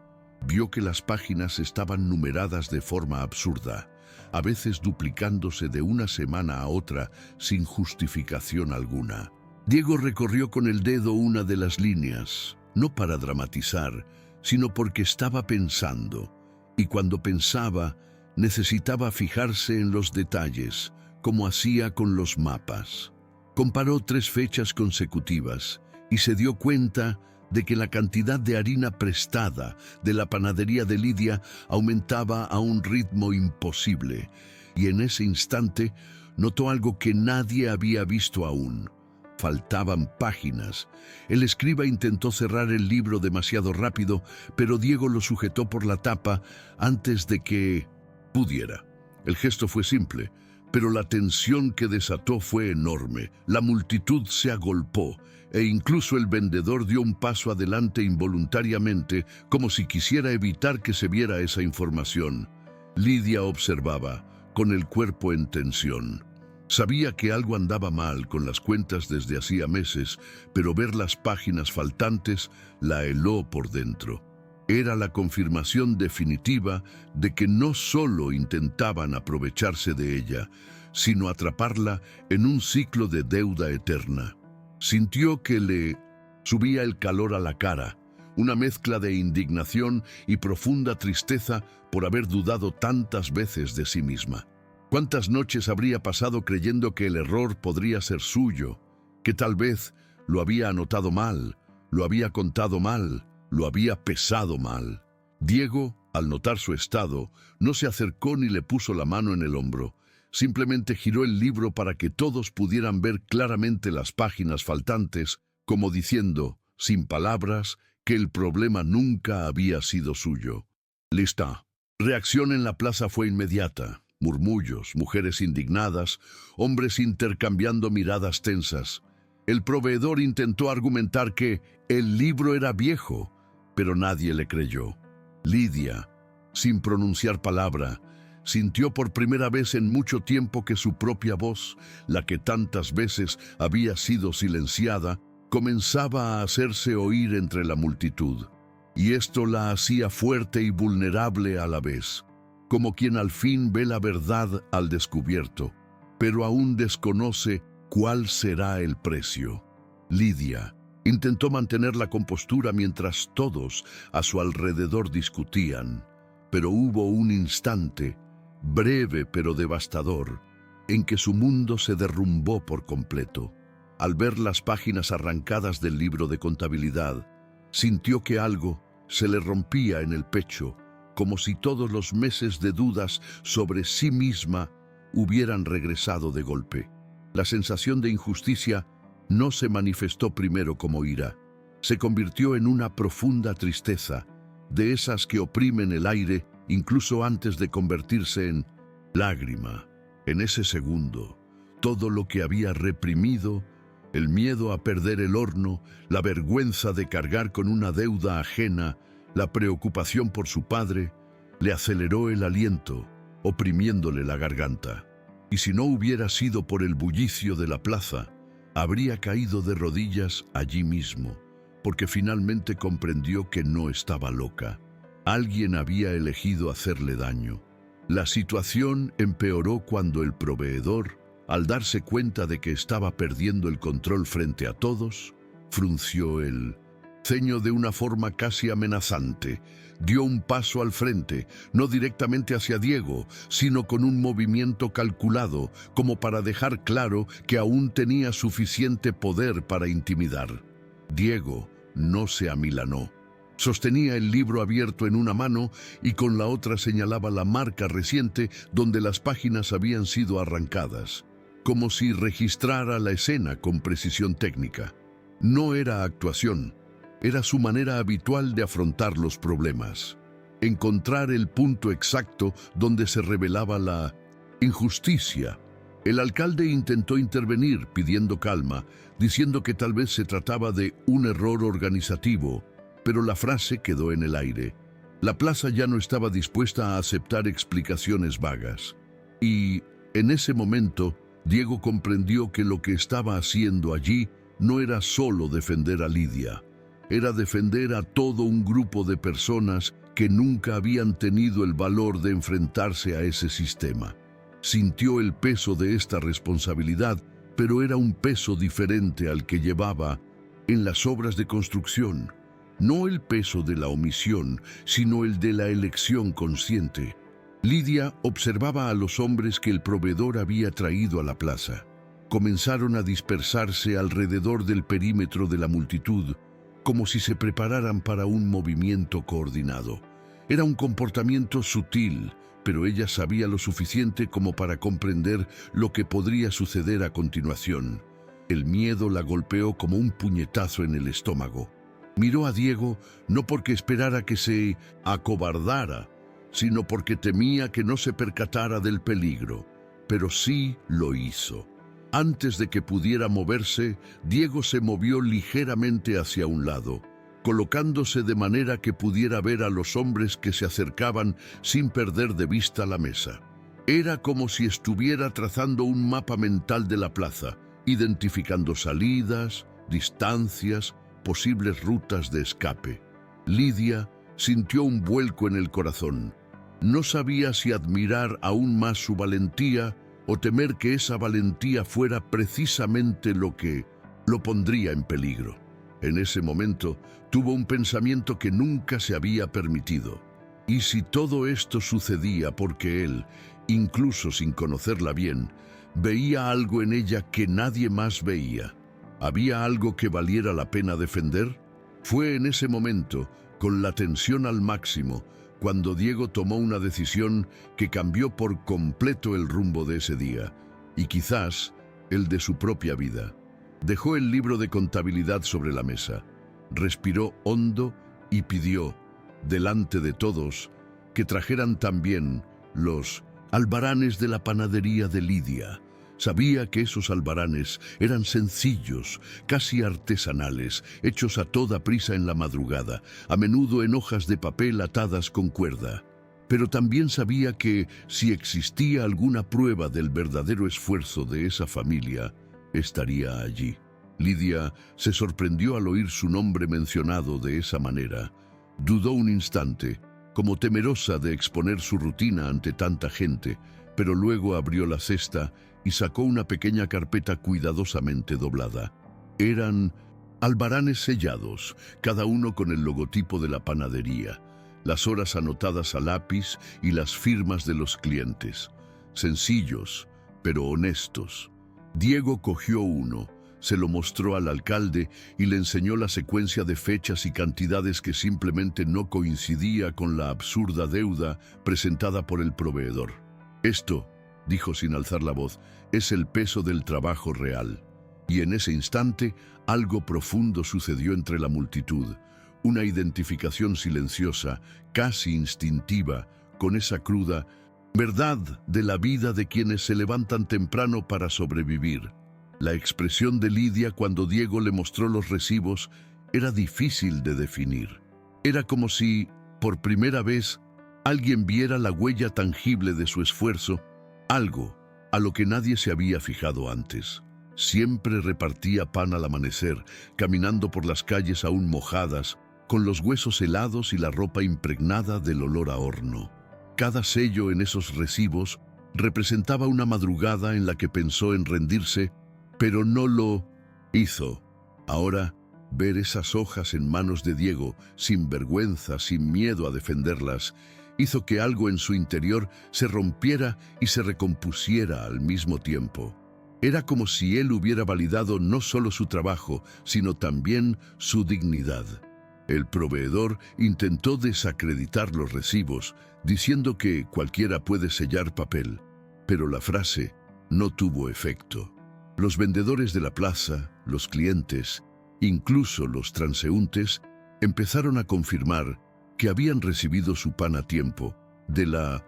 Speaker 1: vio que las páginas estaban numeradas de forma absurda, a veces duplicándose de una semana a otra sin justificación alguna. Diego recorrió con el dedo una de las líneas, no para dramatizar, sino porque estaba pensando, y cuando pensaba, necesitaba fijarse en los detalles, como hacía con los mapas. Comparó 3 fechas consecutivas y se dio cuenta de que la cantidad de harina prestada de la panadería de Lidia aumentaba a un ritmo imposible, y en ese instante notó algo que nadie había visto aún. Faltaban páginas. El escriba intentó cerrar el libro demasiado rápido, pero Diego lo sujetó por la tapa antes de que pudiera. El gesto fue simple, pero la tensión que desató fue enorme. La multitud se agolpó, e incluso el vendedor dio un paso adelante involuntariamente, como si quisiera evitar que se viera esa información. Lidia observaba, con el cuerpo en tensión. Sabía que algo andaba mal con las cuentas desde hacía meses, pero ver las páginas faltantes la heló por dentro. Era la confirmación definitiva de que no solo intentaban aprovecharse de ella, sino atraparla en un ciclo de deuda eterna. Sintió que le subía el calor a la cara, una mezcla de indignación y profunda tristeza por haber dudado tantas veces de sí misma. ¿Cuántas noches habría pasado creyendo que el error podría ser suyo, que tal vez lo había anotado mal, lo había contado mal, lo había pesado mal? Diego, al notar su estado, no se acercó ni le puso la mano en el hombro. Simplemente giró el libro para que todos pudieran ver claramente las páginas faltantes, como diciendo, sin palabras, que el problema nunca había sido suyo. Lista. Reacción en la plaza fue inmediata. Murmullos, mujeres indignadas, hombres intercambiando miradas tensas. El proveedor intentó argumentar que el libro era viejo, pero nadie le creyó. Lidia, sin pronunciar palabra, sintió por primera vez en mucho tiempo que su propia voz, la que tantas veces había sido silenciada, comenzaba a hacerse oír entre la multitud. Y esto la hacía fuerte y vulnerable a la vez, como quien al fin ve la verdad al descubierto, pero aún desconoce cuál será el precio. Lidia intentó mantener la compostura mientras todos a su alrededor discutían, pero hubo un instante, breve pero devastador, en que su mundo se derrumbó por completo. Al ver las páginas arrancadas del libro de contabilidad, sintió que algo se le rompía en el pecho, como si todos los meses de dudas sobre sí misma hubieran regresado de golpe. La sensación de injusticia no se manifestó primero como ira. Se convirtió en una profunda tristeza, de esas que oprimen el aire incluso antes de convertirse en lágrima. En ese segundo, todo lo que había reprimido, el miedo a perder el horno, la vergüenza de cargar con una deuda ajena, la preocupación por su padre, le aceleró el aliento, oprimiéndole la garganta. Y si no hubiera sido por el bullicio de la plaza, habría caído de rodillas allí mismo, porque finalmente comprendió que no estaba loca. Alguien había elegido hacerle daño. La situación empeoró cuando el proveedor, al darse cuenta de que estaba perdiendo el control frente a todos, frunció el ceño de una forma casi amenazante. Dio un paso al frente, no directamente hacia Diego, sino con un movimiento calculado, como para dejar claro que aún tenía suficiente poder para intimidar. Diego no se amilanó. Sostenía el libro abierto en una mano y con la otra señalaba la marca reciente donde las páginas habían sido arrancadas, como si registrara la escena con precisión técnica. No era actuación, era su manera habitual de afrontar los problemas. Encontrar el punto exacto donde se revelaba la injusticia. El alcalde intentó intervenir pidiendo calma, diciendo que tal vez se trataba de un error organizativo, pero la frase quedó en el aire. La plaza ya no estaba dispuesta a aceptar explicaciones vagas. Y, en ese momento, Diego comprendió que lo que estaba haciendo allí no era solo defender a Lidia, era defender a todo un grupo de personas que nunca habían tenido el valor de enfrentarse a ese sistema. Sintió el peso de esta responsabilidad, pero era un peso diferente al que llevaba en las obras de construcción. No el peso de la omisión, sino el de la elección consciente. Lidia observaba a los hombres que el proveedor había traído a la plaza. Comenzaron a dispersarse alrededor del perímetro de la multitud, como si se prepararan para un movimiento coordinado. Era un comportamiento sutil, pero ella sabía lo suficiente como para comprender lo que podría suceder a continuación. El miedo la golpeó como un puñetazo en el estómago. Miró a Diego no porque esperara que se acobardara, sino porque temía que no se percatara del peligro, pero sí lo hizo. Antes de que pudiera moverse, Diego se movió ligeramente hacia un lado, colocándose de manera que pudiera ver a los hombres que se acercaban sin perder de vista la mesa. Era como si estuviera trazando un mapa mental de la plaza, identificando salidas, distancias, posibles rutas de escape. Lidia sintió un vuelco en el corazón. No sabía si admirar aún más su valentía o temer que esa valentía fuera precisamente lo que lo pondría en peligro. En ese momento tuvo un pensamiento que nunca se había permitido. ¿Y si todo esto sucedía porque él, incluso sin conocerla bien, veía algo en ella que nadie más veía. ¿Había algo que valiera la pena defender? Fue en ese momento, con la tensión al máximo, cuando Diego tomó una decisión que cambió por completo el rumbo de ese día, y quizás el de su propia vida. Dejó el libro de contabilidad sobre la mesa, respiró hondo y pidió, delante de todos, que trajeran también los albaranes de la panadería de Lidia. Sabía que esos albaranes eran sencillos, casi artesanales, hechos a toda prisa en la madrugada, a menudo en hojas de papel atadas con cuerda. Pero también sabía que, si existía alguna prueba del verdadero esfuerzo de esa familia, estaría allí. Lidia se sorprendió al oír su nombre mencionado de esa manera. Dudó un instante, como temerosa de exponer su rutina ante tanta gente, pero luego abrió la cesta y sacó una pequeña carpeta cuidadosamente doblada. Eran albaranes sellados, cada uno con el logotipo de la panadería, las horas anotadas a lápiz y las firmas de los clientes. Sencillos, pero honestos. Diego cogió uno, se lo mostró al alcalde y le enseñó la secuencia de fechas y cantidades que simplemente no coincidía con la absurda deuda presentada por el proveedor. Esto, dijo sin alzar la voz, es el peso del trabajo real. Y en ese instante, algo profundo sucedió entre la multitud. Una identificación silenciosa, casi instintiva, con esa cruda verdad de la vida de quienes se levantan temprano para sobrevivir. La expresión de Lidia cuando Diego le mostró los recibos era difícil de definir. Era como si, por primera vez, alguien viera la huella tangible de su esfuerzo, algo a lo que nadie se había fijado antes. Siempre repartía pan al amanecer, caminando por las calles aún mojadas, con los huesos helados y la ropa impregnada del olor a horno. Cada sello en esos recibos representaba una madrugada en la que pensó en rendirse, pero no lo hizo. Ahora, ver esas hojas en manos de Diego, sin vergüenza, sin miedo a defenderlas, hizo que algo en su interior se rompiera y se recompusiera al mismo tiempo. Era como si él hubiera validado no solo su trabajo, sino también su dignidad. El proveedor intentó desacreditar los recibos, diciendo que cualquiera puede sellar papel, pero la frase no tuvo efecto. Los vendedores de la plaza, los clientes, incluso los transeúntes, empezaron a confirmar que habían recibido su pan a tiempo, de la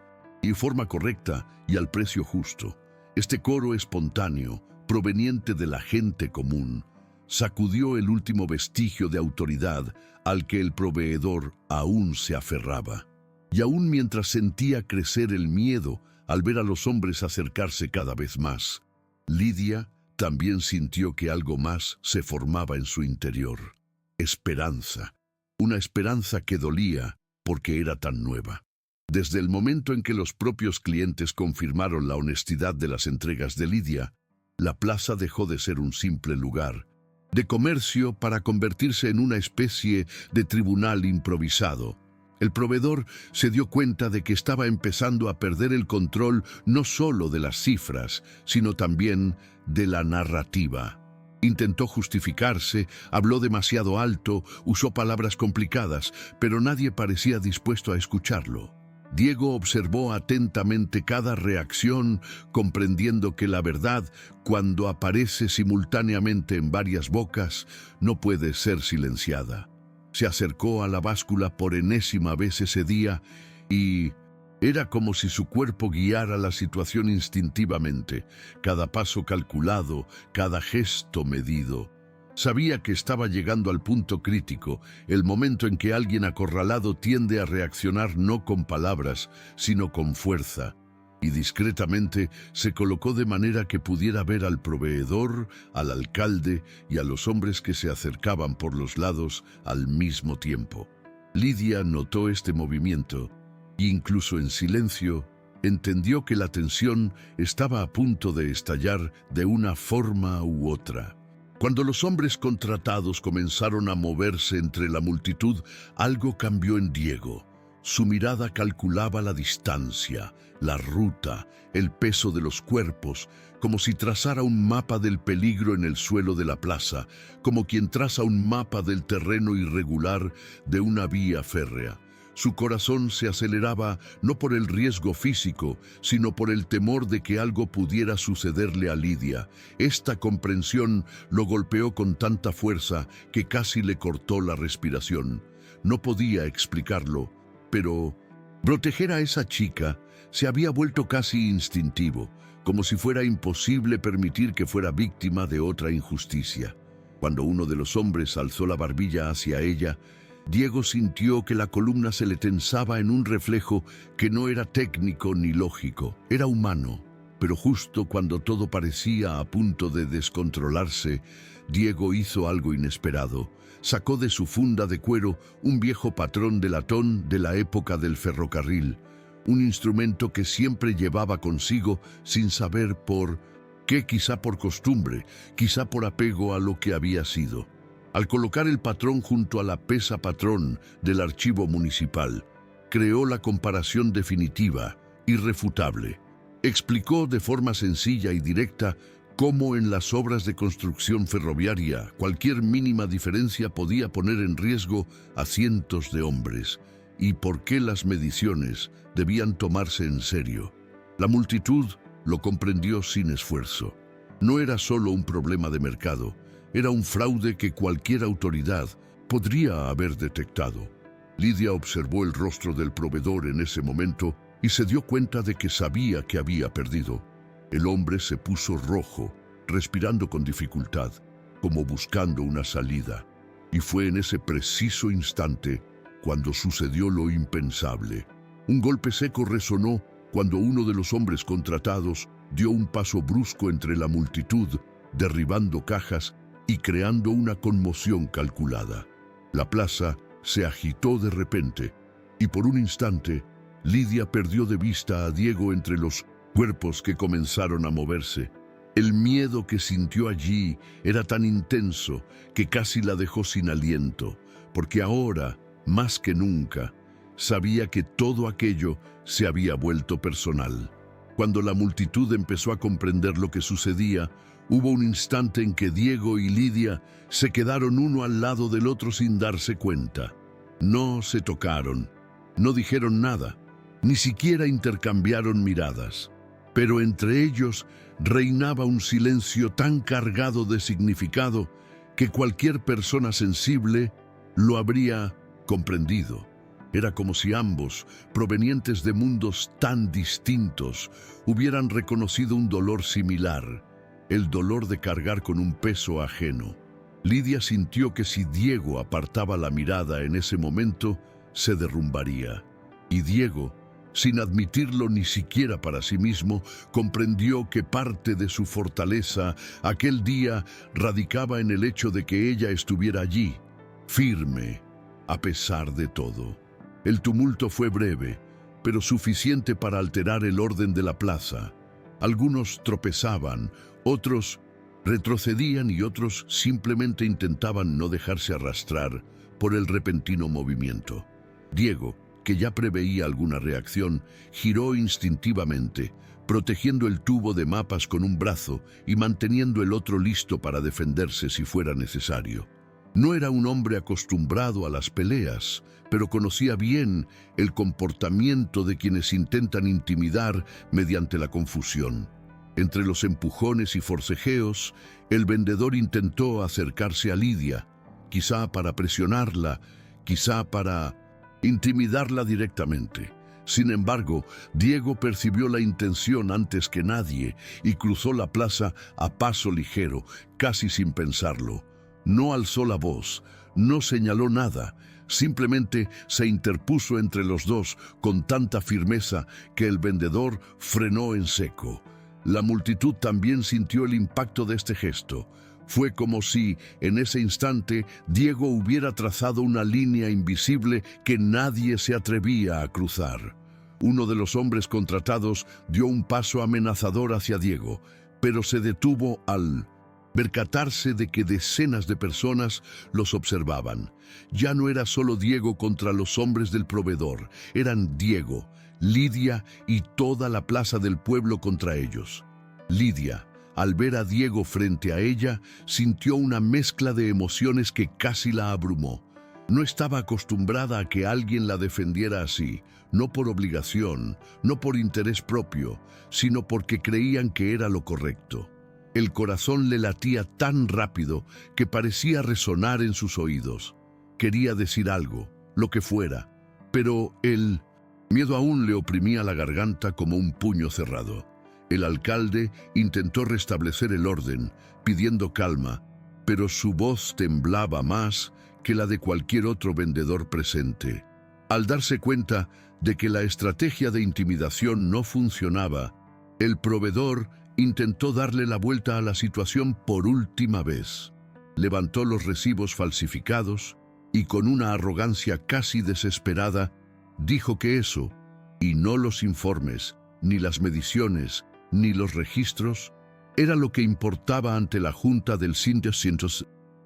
Speaker 1: forma correcta y al precio justo. Este coro espontáneo, proveniente de la gente común, sacudió el último vestigio de autoridad al que el proveedor aún se aferraba. Y aún mientras sentía crecer el miedo al ver a los hombres acercarse cada vez más, Lidia también sintió que algo más se formaba en su interior. Esperanza. Una esperanza que dolía porque era tan nueva. Desde el momento en que los propios clientes confirmaron la honestidad de las entregas de Lidia, la plaza dejó de ser un simple lugar de comercio para convertirse en una especie de tribunal improvisado. El proveedor se dio cuenta de que estaba empezando a perder el control no solo de las cifras, sino también de la narrativa. Intentó justificarse, habló demasiado alto, usó palabras complicadas, pero nadie parecía dispuesto a escucharlo. Diego observó atentamente cada reacción, comprendiendo que la verdad, cuando aparece simultáneamente en varias bocas, no puede ser silenciada. Se acercó a la báscula por enésima vez ese día y era como si su cuerpo guiara la situación instintivamente, cada paso calculado, cada gesto medido. Sabía que estaba llegando al punto crítico, el momento en que alguien acorralado tiende a reaccionar no con palabras, sino con fuerza, y discretamente se colocó de manera que pudiera ver al proveedor, al alcalde y a los hombres que se acercaban por los lados al mismo tiempo. Lidia notó este movimiento, e incluso en silencio, entendió que la tensión estaba a punto de estallar de una forma u otra. Cuando los hombres contratados comenzaron a moverse entre la multitud, algo cambió en Diego. Su mirada calculaba la distancia, la ruta, el peso de los cuerpos, como si trazara un mapa del peligro en el suelo de la plaza, como quien traza un mapa del terreno irregular de una vía férrea. Su corazón se aceleraba no por el riesgo físico, sino por el temor de que algo pudiera sucederle a Lidia. Esta comprensión lo golpeó con tanta fuerza que casi le cortó la respiración. No podía explicarlo, pero proteger a esa chica se había vuelto casi instintivo, como si fuera imposible permitir que fuera víctima de otra injusticia. Cuando uno de los hombres alzó la barbilla hacia ella, Diego sintió que la columna se le tensaba en un reflejo que no era técnico ni lógico, era humano. Pero justo cuando todo parecía a punto de descontrolarse, Diego hizo algo inesperado. Sacó de su funda de cuero un viejo patrón de latón de la época del ferrocarril, un instrumento que siempre llevaba consigo sin saber por qué, quizá por costumbre, quizá por apego a lo que había sido. Al colocar el patrón junto a la pesa patrón del archivo municipal, creó la comparación definitiva, irrefutable. Explicó de forma sencilla y directa cómo en las obras de construcción ferroviaria cualquier mínima diferencia podía poner en riesgo a cientos de hombres y por qué las mediciones debían tomarse en serio. La multitud lo comprendió sin esfuerzo. No era solo un problema de mercado, era un fraude que cualquier autoridad podría haber detectado. Lidia observó el rostro del proveedor en ese momento y se dio cuenta de que sabía que había perdido. El hombre se puso rojo, respirando con dificultad, como buscando una salida. Y fue en ese preciso instante cuando sucedió lo impensable. Un golpe seco resonó cuando uno de los hombres contratados dio un paso brusco entre la multitud, derribando cajas y creando una conmoción calculada. La plaza se agitó de repente y por un instante Lidia perdió de vista a Diego entre los cuerpos que comenzaron a moverse. El miedo que sintió allí era tan intenso que casi la dejó sin aliento, porque ahora, más que nunca, sabía que todo aquello se había vuelto personal. Cuando la multitud empezó a comprender lo que sucedía, hubo un instante en que Diego y Lidia se quedaron uno al lado del otro sin darse cuenta. No se tocaron, no dijeron nada, ni siquiera intercambiaron miradas. Pero entre ellos reinaba un silencio tan cargado de significado que cualquier persona sensible lo habría comprendido. Era como si ambos, provenientes de mundos tan distintos, hubieran reconocido un dolor similar, el dolor de cargar con un peso ajeno. Lidia sintió que si Diego apartaba la mirada en ese momento, se derrumbaría. Y Diego, sin admitirlo ni siquiera para sí mismo, comprendió que parte de su fortaleza aquel día radicaba en el hecho de que ella estuviera allí, firme, a pesar de todo. El tumulto fue breve, pero suficiente para alterar el orden de la plaza. Algunos tropezaban, otros retrocedían y otros simplemente intentaban no dejarse arrastrar por el repentino movimiento. Diego, que ya preveía alguna reacción, giró instintivamente, protegiendo el tubo de mapas con un brazo y manteniendo el otro listo para defenderse si fuera necesario. No era un hombre acostumbrado a las peleas, pero conocía bien el comportamiento de quienes intentan intimidar mediante la confusión. Entre los empujones y forcejeos, el vendedor intentó acercarse a Lidia, quizá para presionarla, quizá para intimidarla directamente. Sin embargo, Diego percibió la intención antes que nadie y cruzó la plaza a paso ligero, casi sin pensarlo. No alzó la voz, no señaló nada, simplemente se interpuso entre los dos con tanta firmeza que el vendedor frenó en seco. La multitud también sintió el impacto de este gesto. Fue como si, en ese instante, Diego hubiera trazado una línea invisible que nadie se atrevía a cruzar. Uno de los hombres contratados dio un paso amenazador hacia Diego, pero se detuvo al percatarse de que decenas de personas los observaban. Ya no era solo Diego contra los hombres del proveedor, eran Diego, Lidia y toda la plaza del pueblo contra ellos. Lidia, al ver a Diego frente a ella, sintió una mezcla de emociones que casi la abrumó. No estaba acostumbrada a que alguien la defendiera así, no por obligación, no por interés propio, sino porque creían que era lo correcto. El corazón le latía tan rápido que parecía resonar en sus oídos. Quería decir algo, lo que fuera, pero el miedo aún le oprimía la garganta como un puño cerrado. El alcalde intentó restablecer el orden, pidiendo calma, pero su voz temblaba más que la de cualquier otro vendedor presente. Al darse cuenta de que la estrategia de intimidación no funcionaba, el proveedor intentó darle la vuelta a la situación por última vez. Levantó los recibos falsificados y con una arrogancia casi desesperada dijo que eso, y no los informes, ni las mediciones, ni los registros, era lo que importaba ante la Junta del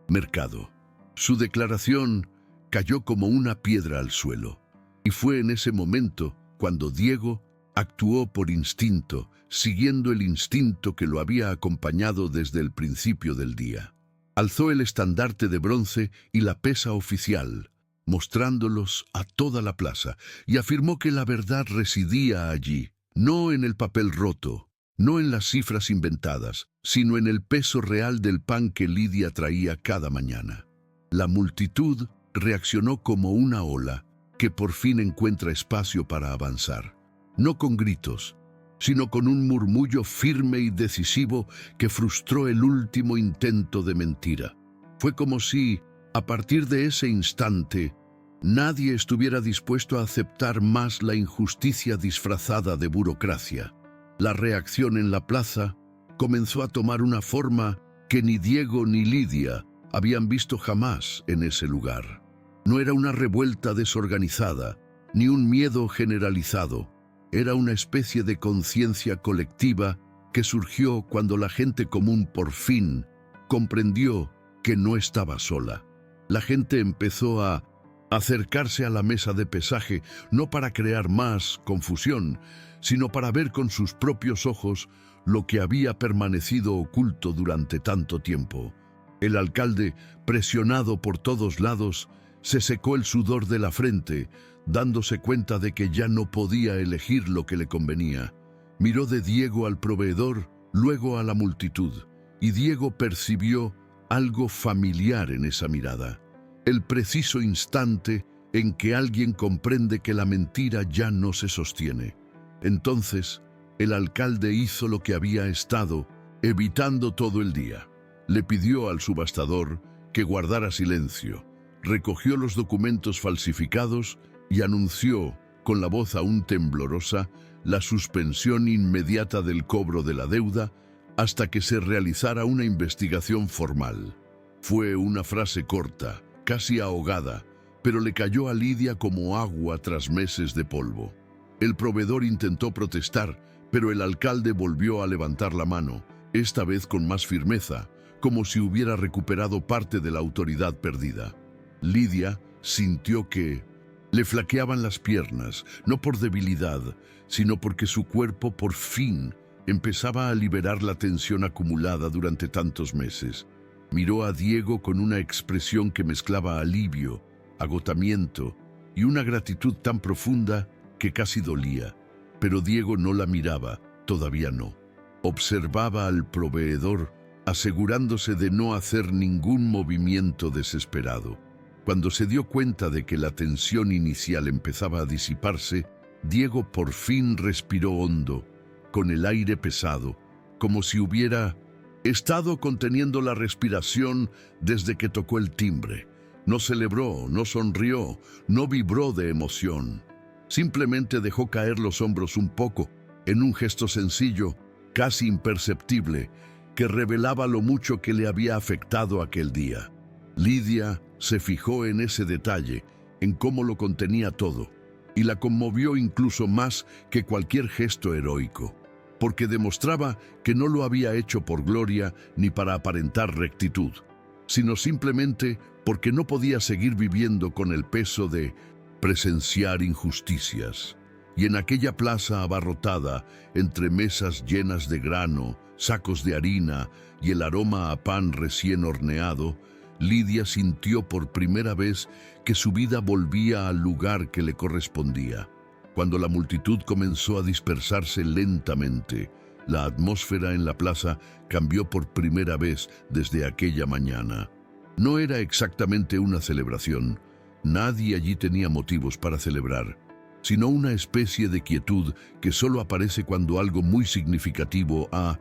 Speaker 1: Mercado. Su declaración cayó como una piedra al suelo, y fue en ese momento cuando Diego actuó por instinto, siguiendo el instinto que lo había acompañado desde el principio del día. Alzó el estandarte de bronce y la pesa oficial, mostrándolos a toda la plaza, y afirmó que la verdad residía allí, no en el papel roto, no en las cifras inventadas, sino en el peso real del pan que Lidia traía cada mañana. La multitud reaccionó como una ola que por fin encuentra espacio para avanzar, no con gritos, sino con un murmullo firme y decisivo que frustró el último intento de mentira. Fue como si, a partir de ese instante, nadie estuviera dispuesto a aceptar más la injusticia disfrazada de burocracia. La reacción en la plaza comenzó a tomar una forma que ni Diego ni Lidia habían visto jamás en ese lugar. No era una revuelta desorganizada, ni un miedo generalizado. Era una especie de conciencia colectiva que surgió cuando la gente común por fin comprendió que no estaba sola. La gente empezó a acercarse a la mesa de pesaje no para crear más confusión, sino para ver con sus propios ojos lo que había permanecido oculto durante tanto tiempo. El alcalde, presionado por todos lados, se secó el sudor de la frente, dándose cuenta de que ya no podía elegir lo que le convenía. Miró de Diego al proveedor, luego a la multitud, y Diego percibió algo familiar en esa mirada. El preciso instante en que alguien comprende que la mentira ya no se sostiene. Entonces, el alcalde hizo lo que había estado evitando todo el día. Le pidió al subastador que guardara silencio, recogió los documentos falsificados y anunció, con la voz aún temblorosa, la suspensión inmediata del cobro de la deuda hasta que se realizara una investigación formal. Fue una frase corta, casi ahogada, pero le cayó a Lidia como agua tras meses de polvo. El proveedor intentó protestar, pero el alcalde volvió a levantar la mano, esta vez con más firmeza, como si hubiera recuperado parte de la autoridad perdida. Lidia sintió que le flaqueaban las piernas, no por debilidad, sino porque su cuerpo por fin empezaba a liberar la tensión acumulada durante tantos meses. Miró a Diego con una expresión que mezclaba alivio, agotamiento y una gratitud tan profunda que casi dolía. Pero Diego no la miraba, todavía no. Observaba al proveedor, asegurándose de no hacer ningún movimiento desesperado. Cuando se dio cuenta de que la tensión inicial empezaba a disiparse, Diego por fin respiró hondo, con el aire pesado, como si hubiera estado conteniendo la respiración desde que tocó el timbre. No celebró, no sonrió, no vibró de emoción. Simplemente dejó caer los hombros un poco, en un gesto sencillo, casi imperceptible, que revelaba lo mucho que le había afectado aquel día. Lidia se fijó en ese detalle, en cómo lo contenía todo, y la conmovió incluso más que cualquier gesto heroico. porque demostraba que no lo había hecho por gloria ni para aparentar rectitud, sino simplemente porque no podía seguir viviendo con el peso de presenciar injusticias. Y en aquella plaza abarrotada, entre mesas llenas de grano, sacos de harina y el aroma a pan recién horneado, Lidia sintió por primera vez que su vida volvía al lugar que le correspondía. Cuando la multitud comenzó a dispersarse lentamente, la atmósfera en la plaza cambió por primera vez desde aquella mañana. No era exactamente una celebración. Nadie allí tenía motivos para celebrar, sino una especie de quietud que solo aparece cuando algo muy significativo ha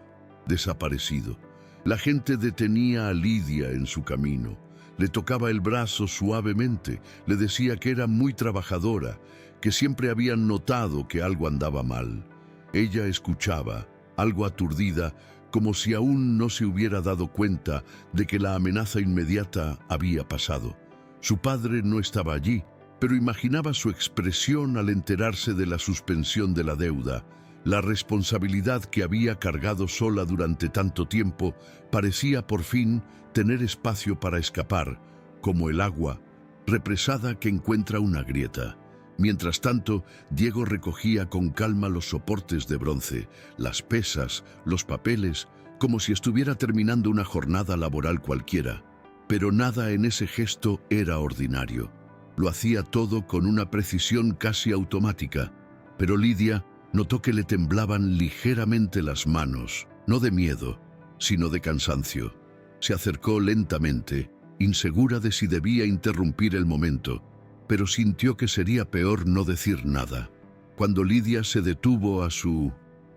Speaker 1: desaparecido. La gente detenía a Lidia en su camino, le tocaba el brazo suavemente, le decía que era muy trabajadora, que siempre habían notado que algo andaba mal. Ella escuchaba, algo aturdida, como si aún no se hubiera dado cuenta de que la amenaza inmediata había pasado. Su padre no estaba allí, pero imaginaba su expresión al enterarse de la suspensión de la deuda. La responsabilidad que había cargado sola durante tanto tiempo parecía por fin tener espacio para escapar, como el agua represada que encuentra una grieta. Mientras tanto, Diego recogía con calma los soportes de bronce, las pesas, los papeles, como si estuviera terminando una jornada laboral cualquiera. Pero nada en ese gesto era ordinario. Lo hacía todo con una precisión casi automática, pero Lidia notó que le temblaban ligeramente las manos, no de miedo, sino de cansancio. Se acercó lentamente, insegura de si debía interrumpir el momento, pero sintió que sería peor no decir nada. Cuando Lidia se detuvo a su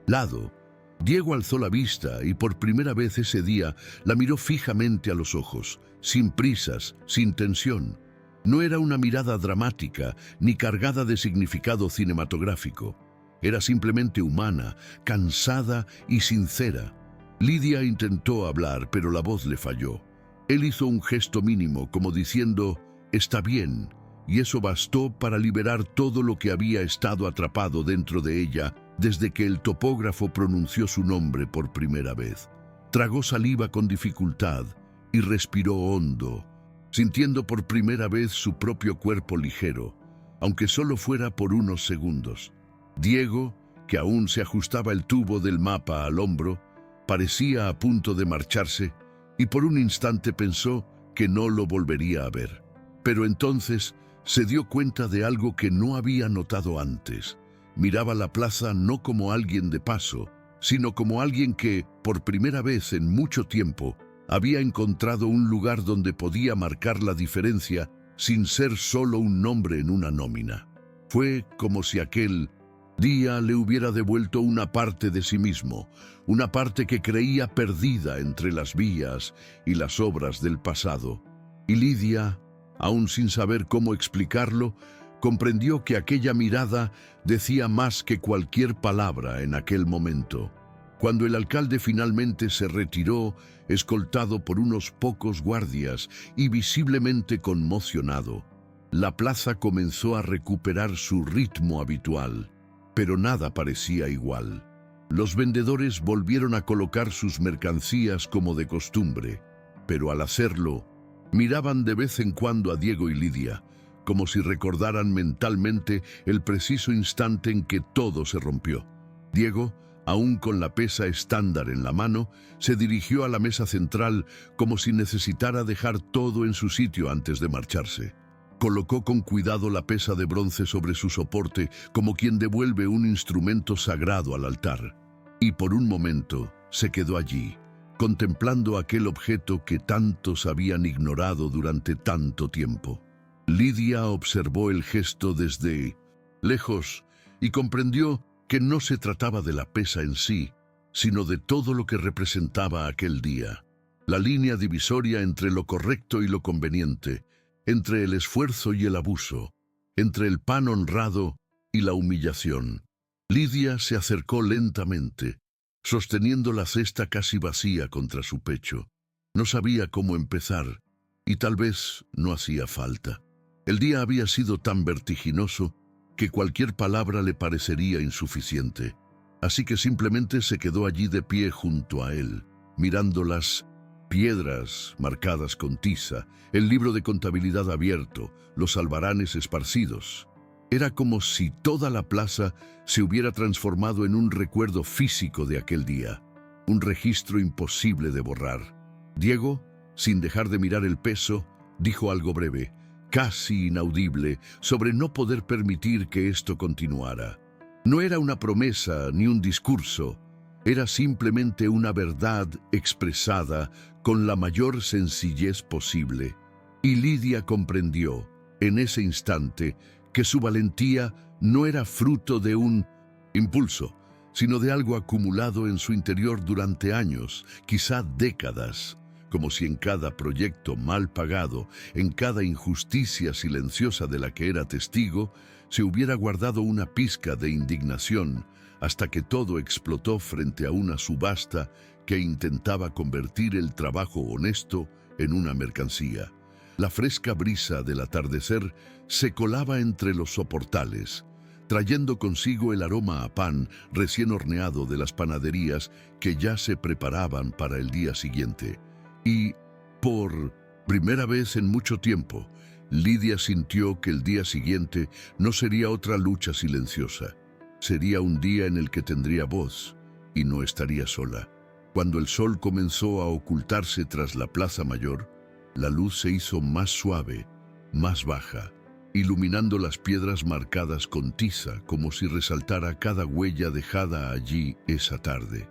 Speaker 1: lado, Diego alzó la vista y por primera vez ese día la miró fijamente a los ojos, sin prisas, sin tensión. No era una mirada dramática ni cargada de significado cinematográfico. Era simplemente humana, cansada y sincera. Lidia intentó hablar, pero la voz le falló. Él hizo un gesto mínimo, como diciendo, «Está bien», y eso bastó para liberar todo lo que había estado atrapado dentro de ella desde que el topógrafo pronunció su nombre por primera vez. Tragó saliva con dificultad y respiró hondo, sintiendo por primera vez su propio cuerpo ligero, aunque solo fuera por unos segundos. Diego, que aún se ajustaba el tubo del mapa al hombro, parecía a punto de marcharse y por un instante pensó que no lo volvería a ver. Pero entonces se dio cuenta de algo que no había notado antes. Miraba la plaza no como alguien de paso, sino como alguien que, por primera vez en mucho tiempo, había encontrado un lugar donde podía marcar la diferencia sin ser solo un nombre en una nómina. Fue como si aquel día le hubiera devuelto una parte de sí mismo, una parte que creía perdida entre las vías y las obras del pasado. Y Lidia, aún sin saber cómo explicarlo, comprendió que aquella mirada decía más que cualquier palabra en aquel momento. Cuando el alcalde finalmente se retiró, escoltado por unos pocos guardias y visiblemente conmocionado, la plaza comenzó a recuperar su ritmo habitual, pero nada parecía igual. Los vendedores volvieron a colocar sus mercancías como de costumbre, pero al hacerlo, miraban de vez en cuando a Diego y Lidia, como si recordaran mentalmente el preciso instante en que todo se rompió. Diego, aún con la pesa estándar en la mano, se dirigió a la mesa central como si necesitara dejar todo en su sitio antes de marcharse. Colocó con cuidado la pesa de bronce sobre su soporte, como quien devuelve un instrumento sagrado al altar. Y por un momento se quedó allí, contemplando aquel objeto que tantos habían ignorado durante tanto tiempo. Lidia observó el gesto desde lejos y comprendió que no se trataba de la pesa en sí, sino de todo lo que representaba aquel día. La línea divisoria entre lo correcto y lo conveniente, entre el esfuerzo y el abuso, entre el pan honrado y la humillación. Lidia se acercó lentamente, sosteniendo la cesta casi vacía contra su pecho. No sabía cómo empezar, y tal vez no hacía falta. El día había sido tan vertiginoso que cualquier palabra le parecería insuficiente. así que simplemente se quedó allí de pie junto a él, mirando las piedras marcadas con tiza, el libro de contabilidad abierto, los albaranes esparcidos. Era como si toda la plaza se hubiera transformado en un recuerdo físico de aquel día, un registro imposible de borrar. Diego, sin dejar de mirar el peso, dijo algo breve, casi inaudible, sobre no poder permitir que esto continuara. No era una promesa ni un discurso, era simplemente una verdad expresada con la mayor sencillez posible. Y Lidia comprendió, en ese instante, que su valentía no era fruto de un impulso, sino de algo acumulado en su interior durante años, quizá décadas, como si en cada proyecto mal pagado, en cada injusticia silenciosa de la que era testigo, se hubiera guardado una pizca de indignación, hasta que todo explotó frente a una subasta que intentaba convertir el trabajo honesto en una mercancía. La fresca brisa del atardecer se colaba entre los soportales, trayendo consigo el aroma a pan recién horneado de las panaderías que ya se preparaban para el día siguiente. Y, por primera vez en mucho tiempo, Lidia sintió que el día siguiente no sería otra lucha silenciosa. Sería un día en el que tendría voz y no estaría sola. Cuando el sol comenzó a ocultarse tras la Plaza Mayor, la luz se hizo más suave, más baja, iluminando las piedras marcadas con tiza, como si resaltara cada huella dejada allí esa tarde.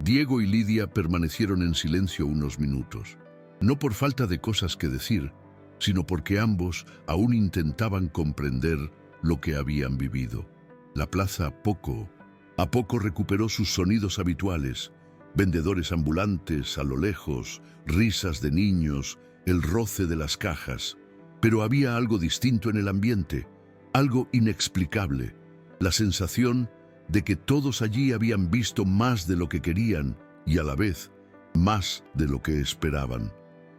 Speaker 1: Diego y Lidia permanecieron en silencio unos minutos, no por falta de cosas que decir, sino porque ambos aún intentaban comprender lo que habían vivido. La plaza poco a poco recuperó sus sonidos habituales, vendedores ambulantes a lo lejos, risas de niños, el roce de las cajas. Pero había algo distinto en el ambiente, algo inexplicable, la sensación de que todos allí habían visto más de lo que querían y a la vez más de lo que esperaban.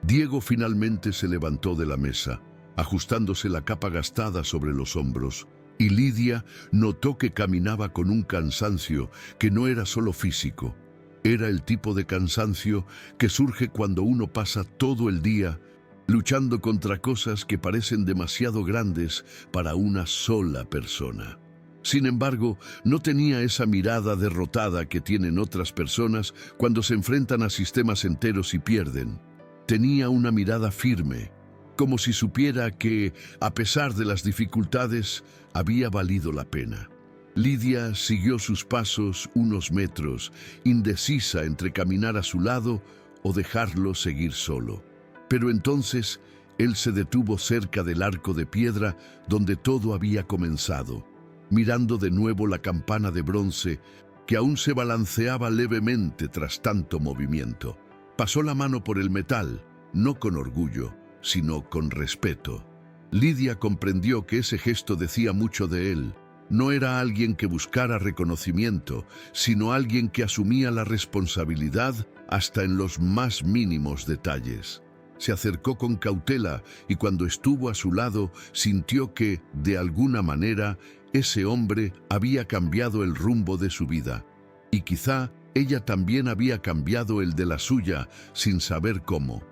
Speaker 1: Diego finalmente se levantó de la mesa, ajustándose la capa gastada sobre los hombros, y Lidia notó que caminaba con un cansancio que no era solo físico. Era el tipo de cansancio que surge cuando uno pasa todo el día luchando contra cosas que parecen demasiado grandes para una sola persona. Sin embargo, no tenía esa mirada derrotada que tienen otras personas cuando se enfrentan a sistemas enteros y pierden. Tenía una mirada firme, como si supiera que, a pesar de las dificultades, había valido la pena. Lidia siguió sus pasos unos metros, indecisa entre caminar a su lado o dejarlo seguir solo. Pero entonces él se detuvo cerca del arco de piedra donde todo había comenzado, mirando de nuevo la campana de bronce que aún se balanceaba levemente tras tanto movimiento. Pasó la mano por el metal, no con orgullo, sino con respeto. Lidia comprendió que ese gesto decía mucho de él. No era alguien que buscara reconocimiento, sino alguien que asumía la responsabilidad hasta en los más mínimos detalles. Se acercó con cautela y cuando estuvo a su lado sintió que, de alguna manera, ese hombre había cambiado el rumbo de su vida. Y quizá ella también había cambiado el de la suya sin saber cómo.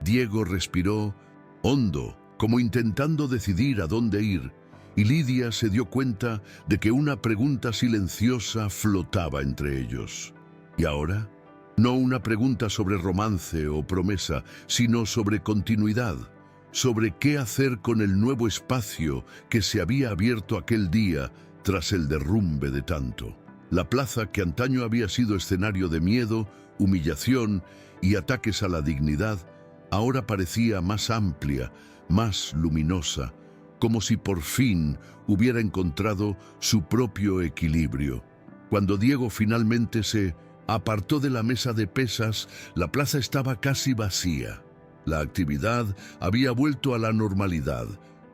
Speaker 1: Diego respiró hondo, como intentando decidir a dónde ir, y Lidia se dio cuenta de que una pregunta silenciosa flotaba entre ellos. ¿Y ahora? No una pregunta sobre romance o promesa, sino sobre continuidad, sobre qué hacer con el nuevo espacio que se había abierto aquel día tras el derrumbe de tanto. La plaza que antaño había sido escenario de miedo, humillación y ataques a la dignidad, ahora parecía más amplia, más luminosa, como si por fin hubiera encontrado su propio equilibrio. Cuando Diego finalmente se apartó de la mesa de pesas, la plaza estaba casi vacía. La actividad había vuelto a la normalidad,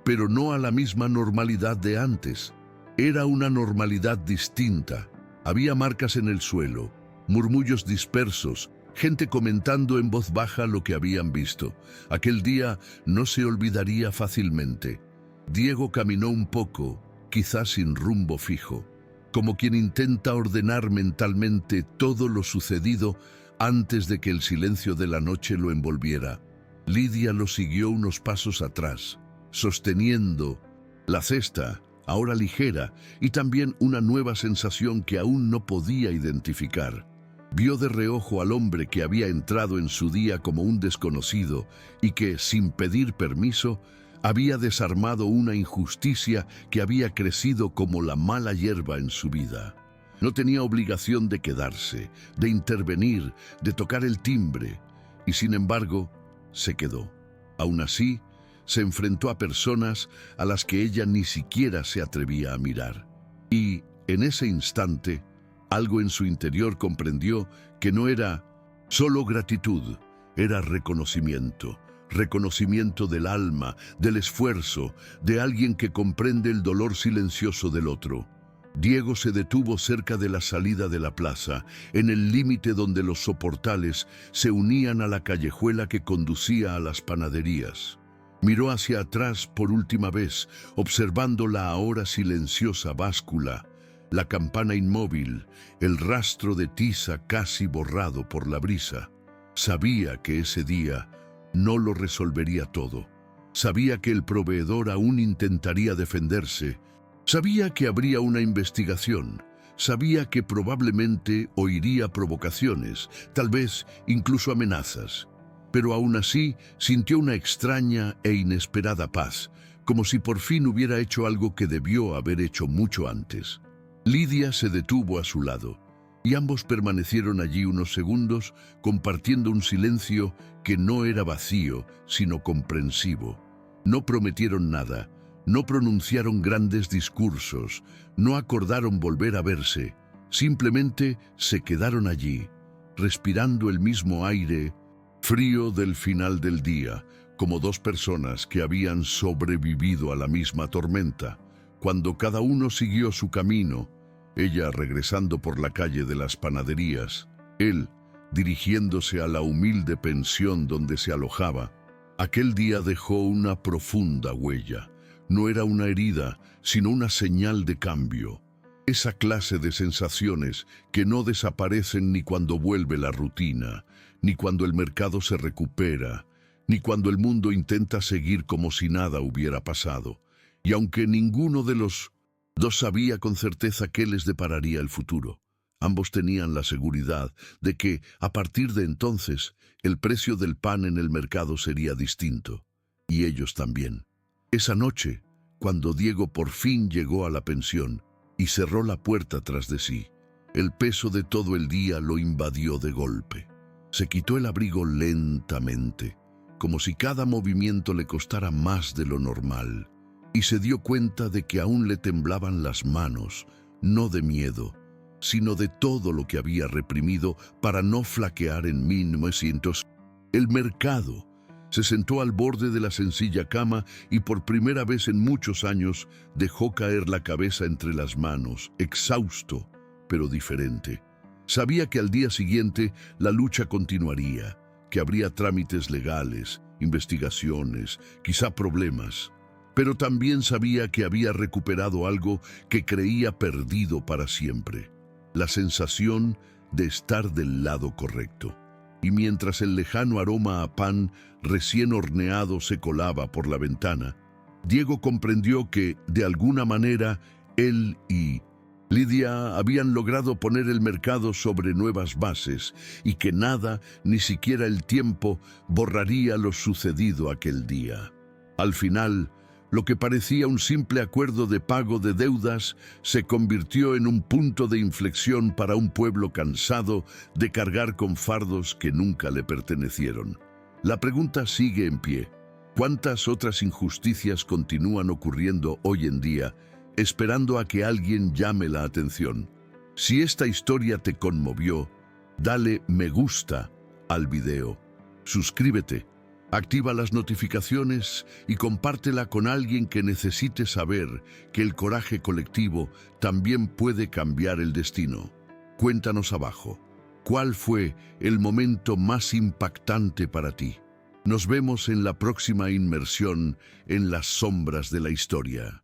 Speaker 1: pero no a la misma normalidad de antes. Era una normalidad distinta. Había marcas en el suelo, murmullos dispersos, gente comentando en voz baja lo que habían visto. Aquel día no se olvidaría fácilmente. Diego caminó un poco, quizás sin rumbo fijo. como quien intenta ordenar mentalmente todo lo sucedido antes de que el silencio de la noche lo envolviera. Lidia lo siguió unos pasos atrás, sosteniendo la cesta, ahora ligera, y también una nueva sensación que aún no podía identificar. Vio de reojo al hombre que había entrado en su día como un desconocido y que, sin pedir permiso, había desarmado una injusticia que había crecido como la mala hierba en su vida. No tenía obligación de quedarse, de intervenir, de tocar el timbre, y sin embargo, se quedó. Aún así, se enfrentó a personas a las que ella ni siquiera se atrevía a mirar. Y, en ese instante, algo en su interior comprendió que no era solo gratitud, era reconocimiento. Reconocimiento del alma, del esfuerzo, de alguien que comprende el dolor silencioso del otro. Diego se detuvo cerca de la salida de la plaza, en el límite donde los soportales se unían a la callejuela que conducía a las panaderías. Miró hacia atrás por última vez, observando la ahora silenciosa báscula, la campana inmóvil, el rastro de tiza casi borrado por la brisa. Sabía que ese día no lo resolvería todo. Sabía que el proveedor aún intentaría defenderse. Sabía que habría una investigación. Sabía que probablemente oiría provocaciones, tal vez incluso amenazas. Pero aún así sintió una extraña e inesperada paz, como si por fin hubiera hecho algo que debió haber hecho mucho antes. Lidia se detuvo a su lado, y ambos permanecieron allí unos segundos compartiendo un silencio que no era vacío, sino comprensivo. No prometieron nada, no pronunciaron grandes discursos, no acordaron volver a verse, simplemente se quedaron allí, respirando el mismo aire frío del final del día, como dos personas que habían sobrevivido a la misma tormenta. Cuando cada uno siguió su camino, ella regresando por la calle de las panaderías, él dirigiéndose a la humilde pensión donde se alojaba, aquel día dejó una profunda huella. No era una herida, sino una señal de cambio. Esa clase de sensaciones que no desaparecen ni cuando vuelve la rutina, ni cuando el mercado se recupera, ni cuando el mundo intenta seguir como si nada hubiera pasado. Y aunque ninguno de los dos sabía con certeza qué les depararía el futuro, ambos tenían la seguridad de que, a partir de entonces, el precio del pan en el mercado sería distinto. Y ellos también. Esa noche, cuando Diego por fin llegó a la pensión y cerró la puerta tras de sí, el peso de todo el día lo invadió de golpe. Se quitó el abrigo lentamente, como si cada movimiento le costara más de lo normal, y se dio cuenta de que aún le temblaban las manos, no de miedo, sino de todo lo que había reprimido para no flaquear en 1900. El mercado. Se sentó al borde de la sencilla cama y por primera vez en muchos años dejó caer la cabeza entre las manos, exhausto, pero diferente. Sabía que al día siguiente la lucha continuaría, que habría trámites legales, investigaciones, quizá problemas. Pero también sabía que había recuperado algo que creía perdido para siempre, la sensación de estar del lado correcto. Y mientras el lejano aroma a pan recién horneado se colaba por la ventana, Diego comprendió que, de alguna manera, él y Lidia habían logrado poner el mercado sobre nuevas bases y que nada, ni siquiera el tiempo, borraría lo sucedido aquel día. Al final, lo que parecía un simple acuerdo de pago de deudas se convirtió en un punto de inflexión para un pueblo cansado de cargar con fardos que nunca le pertenecieron. La pregunta sigue en pie. ¿Cuántas otras injusticias continúan ocurriendo hoy en día, esperando a que alguien llame la atención? Si esta historia te conmovió, dale me gusta al video, suscríbete, activa las notificaciones y compártela con alguien que necesite saber que el coraje colectivo también puede cambiar el destino. Cuéntanos abajo, ¿cuál fue el momento más impactante para ti? Nos vemos en la próxima inmersión en las sombras de la historia.